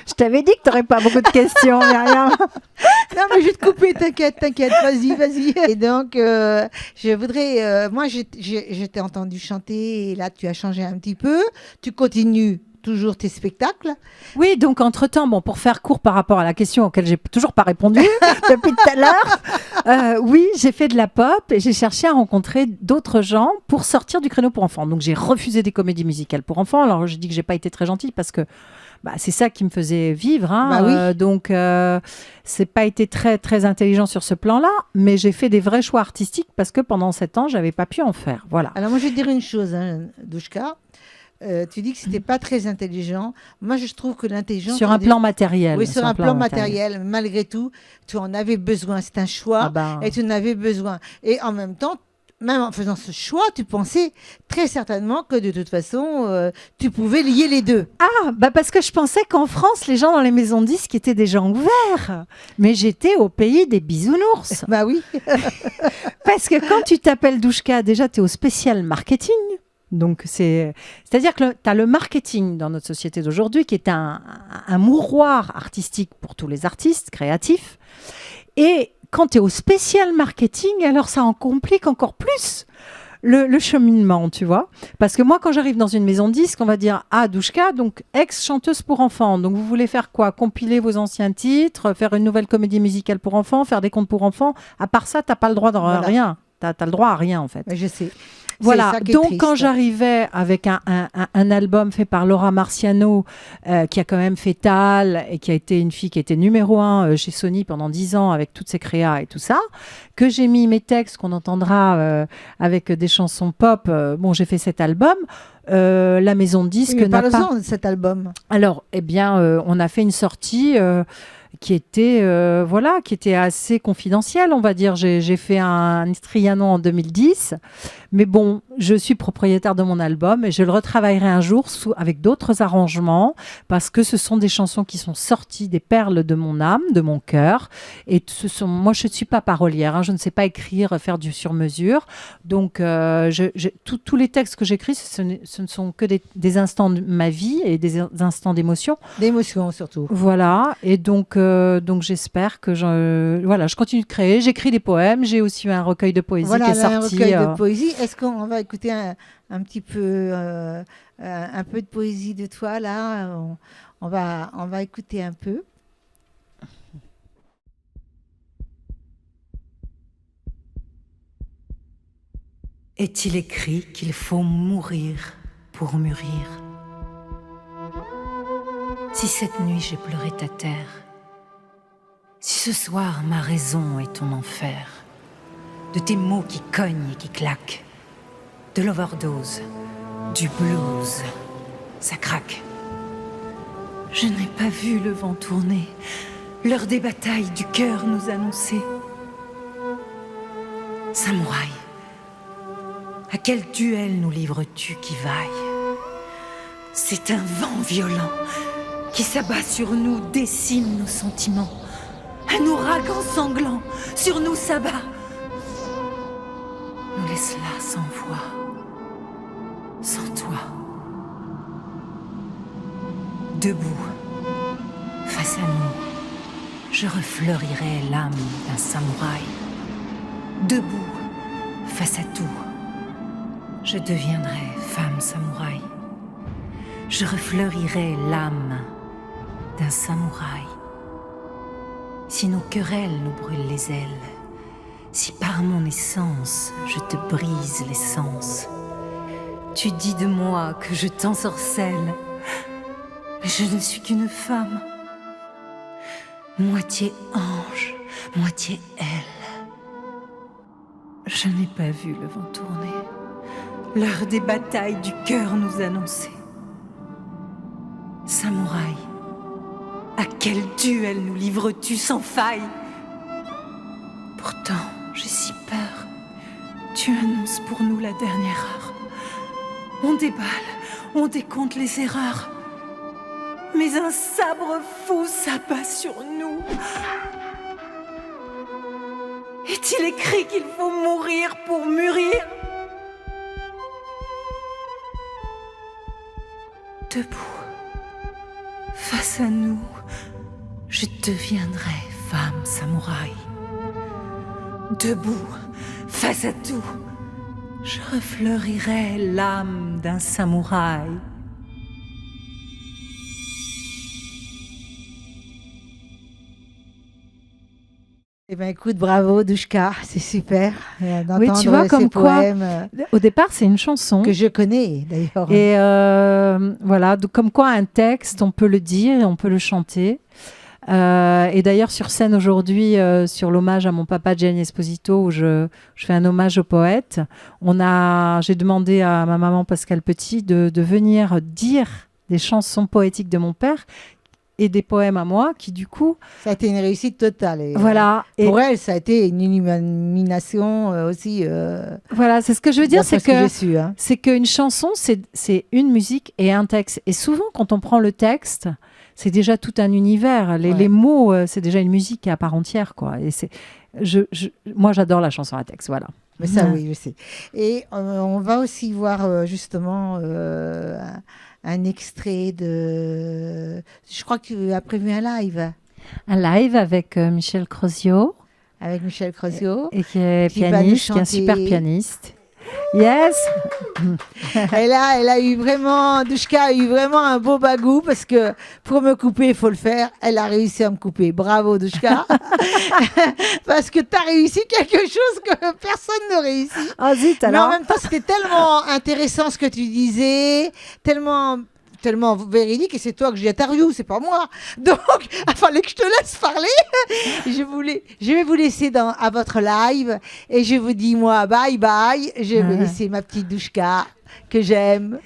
Je t'avais dit que tu n'aurais pas beaucoup de questions, Myriam. Non, mais je vais te couper, t'inquiète, vas-y. Et donc, je voudrais... moi, je t'ai entendu chanter et là, tu as changé un petit peu. Tu continues toujours tes spectacles. Oui, donc entre-temps, bon, pour faire court par rapport à la question auquel j'ai toujours pas répondu depuis tout à l'heure, oui, j'ai fait de la pop et j'ai cherché à rencontrer d'autres gens pour sortir du créneau pour enfants. Donc j'ai refusé des comédies musicales pour enfants. Alors je dis que j'ai pas été très gentille parce que c'est ça qui me faisait vivre. Hein. Bah oui. Donc c'est pas été très très intelligent sur ce plan-là, mais j'ai fait des vrais choix artistiques parce que pendant 7 ans, j'avais pas pu en faire. Voilà. Alors moi, je vais te dire une chose, hein, Douchka. Tu dis que c'était pas très intelligent. Moi, je trouve que l'intelligence... Sur un plan matériel. Oui, sur un plan matériel. Malgré tout, tu en avais besoin. C'est un choix et tu en avais besoin. Et en même temps, même en faisant ce choix, tu pensais très certainement que de toute façon, tu pouvais lier les deux. Ah, parce que je pensais qu'en France, les gens dans les maisons de disques étaient des gens ouverts. Mais j'étais au pays des bisounours. Bah oui. Parce que quand tu t'appelles Douchka, déjà, tu es au spécial marketing. Donc, c'est-à-dire que tu as le marketing dans notre société d'aujourd'hui qui est un mouroir artistique pour tous les artistes créatifs. Et quand tu es au spécial marketing, alors ça en complique encore plus le cheminement, tu vois. Parce que moi, quand j'arrive dans une maison de disques, on va dire « Ah, Douchka, donc ex-chanteuse pour enfants. Donc, vous voulez faire quoi? Compiler vos anciens titres, faire une nouvelle comédie musicale pour enfants, faire des contes pour enfants. À part ça, tu n'as pas le droit de rien. Tu as le droit à rien, en fait. » Je sais. Voilà, ça qui est donc triste. quand j'arrivais avec un album fait par Laura Marciano, qui a quand même fait Tal, et qui a été une fille qui était numéro 1 chez Sony pendant 10 ans avec toutes ses créas et tout ça, que j'ai mis mes textes qu'on entendra avec des chansons pop, j'ai fait cet album, la maison de disques n'a pas... Parle-en de cet album. Alors, on a fait une sortie... qui était assez confidentielle, on va dire. J'ai fait un Trianon en 2010, mais bon, je suis propriétaire de mon album et je le retravaillerai un jour avec d'autres arrangements parce que ce sont des chansons qui sont sorties des perles de mon âme, de mon cœur. Et moi, je ne suis pas parolière, hein, je ne sais pas écrire, faire du sur-mesure. Donc, tous les textes que j'écris, ce ne sont que des instants de ma vie et des instants d'émotion. D'émotion surtout. Voilà, et donc j'espère que je continue de créer. J'écris des poèmes, j'ai aussi un recueil de poésie qui est sorti. Un recueil de poésie. Est-ce qu'on va écouter un petit peu, un peu de poésie de toi là? On va écouter un peu. Est-il écrit qu'il faut mourir pour mûrir. Si cette nuit j'ai pleuré ta terre, si ce soir ma raison est ton enfer, de tes mots qui cognent et qui claquent, de l'overdose, du blues, ça craque. Je n'ai pas vu le vent tourner, l'heure des batailles du cœur nous annoncer. Samouraï, à quel duel nous livres-tu qui vaille? C'est un vent violent qui s'abat sur nous, décime nos sentiments. Un ouragan sanglant sur nous s'abat. Nous laisse là sans voix, sans toi. Debout, face à nous, je refleurirai l'âme d'un samouraï. Debout, face à tout, je deviendrai femme samouraï. Je refleurirai l'âme d'un samouraï. Si nos querelles nous brûlent les ailes, si par mon essence je te brise les sens, tu dis de moi que je t'ensorcelle, mais je ne suis qu'une femme, moitié ange, moitié elle. Je n'ai pas vu le vent tourner, l'heure des batailles du cœur nous annoncer. Samouraï, à quel duel nous livres-tu sans faille? Pourtant, j'ai si peur. Tu annonces pour nous la dernière heure. On déballe, on décompte les erreurs. Mais un sabre fou s'abat sur nous. Est-il écrit qu'il faut mourir pour mûrir? Debout, face à nous, je deviendrai femme samouraï. Debout, face à tout, je refleurirai l'âme d'un samouraï. Eh ben écoute, bravo Douchka, c'est super d'entendre Oui, tu vois, ces comme quoi, poèmes au départ, c'est une chanson. que je connais d'ailleurs. Et voilà, donc, comme quoi un texte, on peut le dire et on peut le chanter. Et d'ailleurs, sur scène aujourd'hui, sur l'hommage à mon papa Gianni Esposito, où je fais un hommage au poète, j'ai demandé à ma maman Pascal Petit de venir dire des chansons poétiques de mon père et des poèmes à moi qui, du coup... Ça a été une réussite totale. Et, Voilà. pour elle, ça a été une illumination aussi. Voilà, c'est ce que je veux dire, d'après c'est ce que que... j'ai su, hein. C'est qu'une chanson, c'est une musique et un texte. Et souvent, quand on prend le texte, c'est déjà tout un univers. Les mots, c'est déjà une musique à part entière, quoi. Et moi, j'adore la chanson à texte, voilà. Mais ça, oui, je sais. Et on va aussi voir justement un extrait de... Je crois que tu as prévu un live. Un live avec Michel Crozio. Avec Michel Crozio. Et qui est qui va nous pianiste, qui est un chanter. super pianiste. Yes. Elle a eu vraiment, Douchka a eu vraiment un beau bagou parce que pour me couper, il faut le faire. Elle a réussi à me couper. Bravo, Douchka. Parce que tu as réussi quelque chose que personne ne réussit. Oh zut, Mais alors. en même temps, c'était tellement intéressant ce que tu disais, tellement véridique, et c'est toi que j'ai interviewé, c'est pas moi. Donc, il fallait que je te laisse parler. Je vais vous laisser à votre live et je vous dis, moi, bye bye. Je vais laisser ma petite Douchka que j'aime.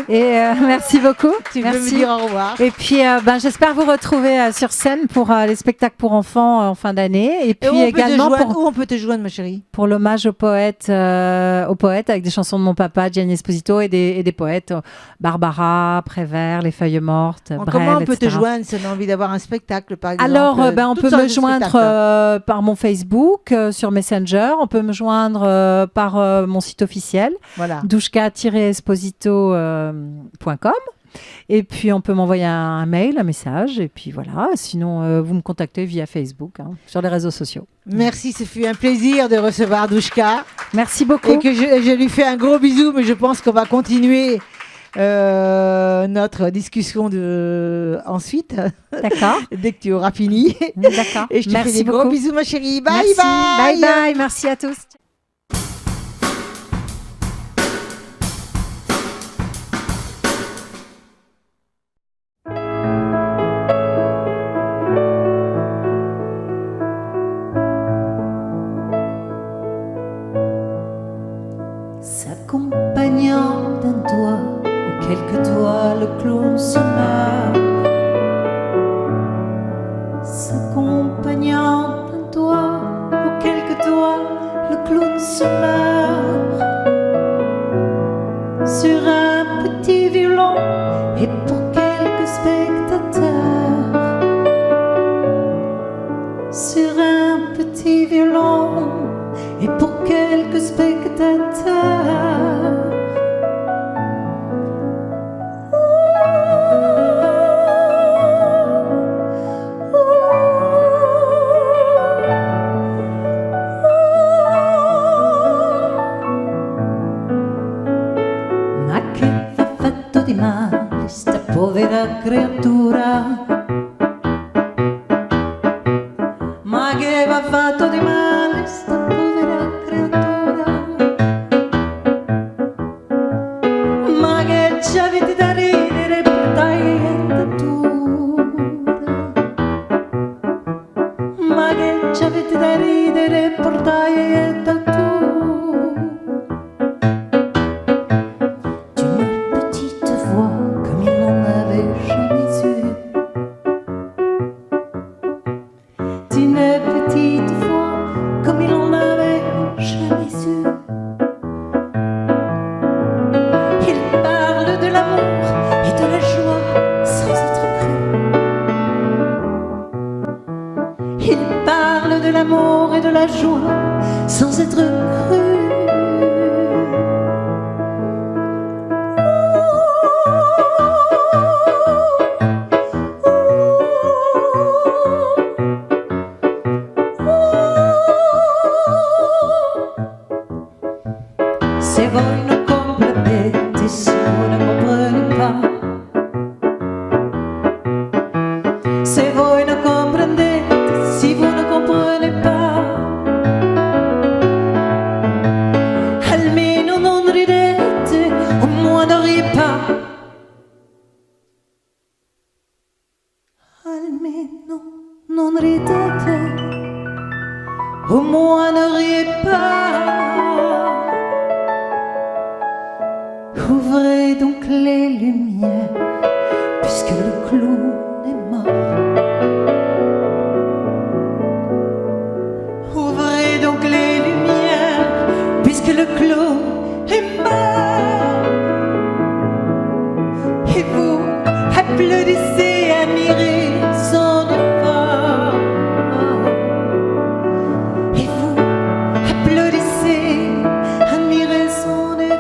Et merci beaucoup. Tu merci. veux me dire au revoir. Et puis, j'espère vous retrouver sur scène pour les spectacles pour enfants en fin d'année. Et puis où également on peut te joindre, ma chérie? pour l'hommage au poète avec des chansons de mon papa, Gianni Esposito, et des poètes, Barbara, Prévert, Les Feuilles Mortes, Brel, Comment on peut te etc. joindre si on a envie d'avoir un spectacle, par exemple? Alors, on toutes peut sortes me de joindre spectacles. par mon Facebook, sur Messenger. On peut me joindre par mon site officiel, Voilà. douchka-esposito.com. Et puis, on peut m'envoyer un mail, un message. Et puis, voilà. Sinon, vous me contactez via Facebook, sur les réseaux sociaux. Merci, ce fut un plaisir de recevoir Douchka. Merci beaucoup. Et que je lui fais un gros bisou, mais je pense qu'on va continuer notre discussion ensuite, D'accord. dès que tu auras fini. D'accord. Et je te Merci fais des beaucoup. gros bisous, ma chérie. Bye Merci. bye. Bye bye. Merci à tous. quelques doigts le clown se meurt, s'accompagnant d'un doigt ou quelques doigts, le clown se meurt sur un petit violon et pour quelques spectateurs, sur un petit violon et pour quelques spectateurs. Ma che t'ha fatto di male sta povera creatura? Ma che va fatto di male sta povera creatura? Ma che ci avete da ridere per tagliatura? Ma che ci avete da ridere per tagliatura? D'une petite voix comme il n'en avait jamais eu, d'une petite voix comme il n'en avait jamais eu. Il parle de l'amour et de la joie sans être cru. Il parle de l'amour et de la joie sans être cru. Se voi non comprendete, se voi ne comprenez pas, se voi non comprendete, si vous ne comprenez pas, almeno non ridete, o moins ne riez pas, almeno non ridete, o moins ne riez pas. Ouvrez donc les lumières, puisque le clown est mort. Ouvrez donc les lumières, puisque le clown est mort. Et vous applaudissez, admirez son effort. Et vous applaudissez, admirez son effort.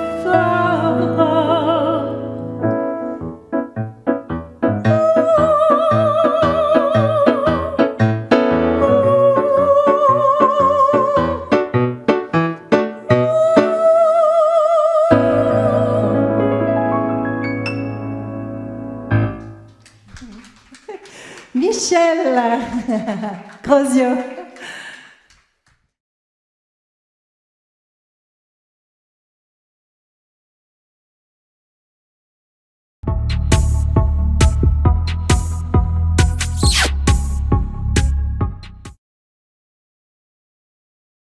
Michel Crozio.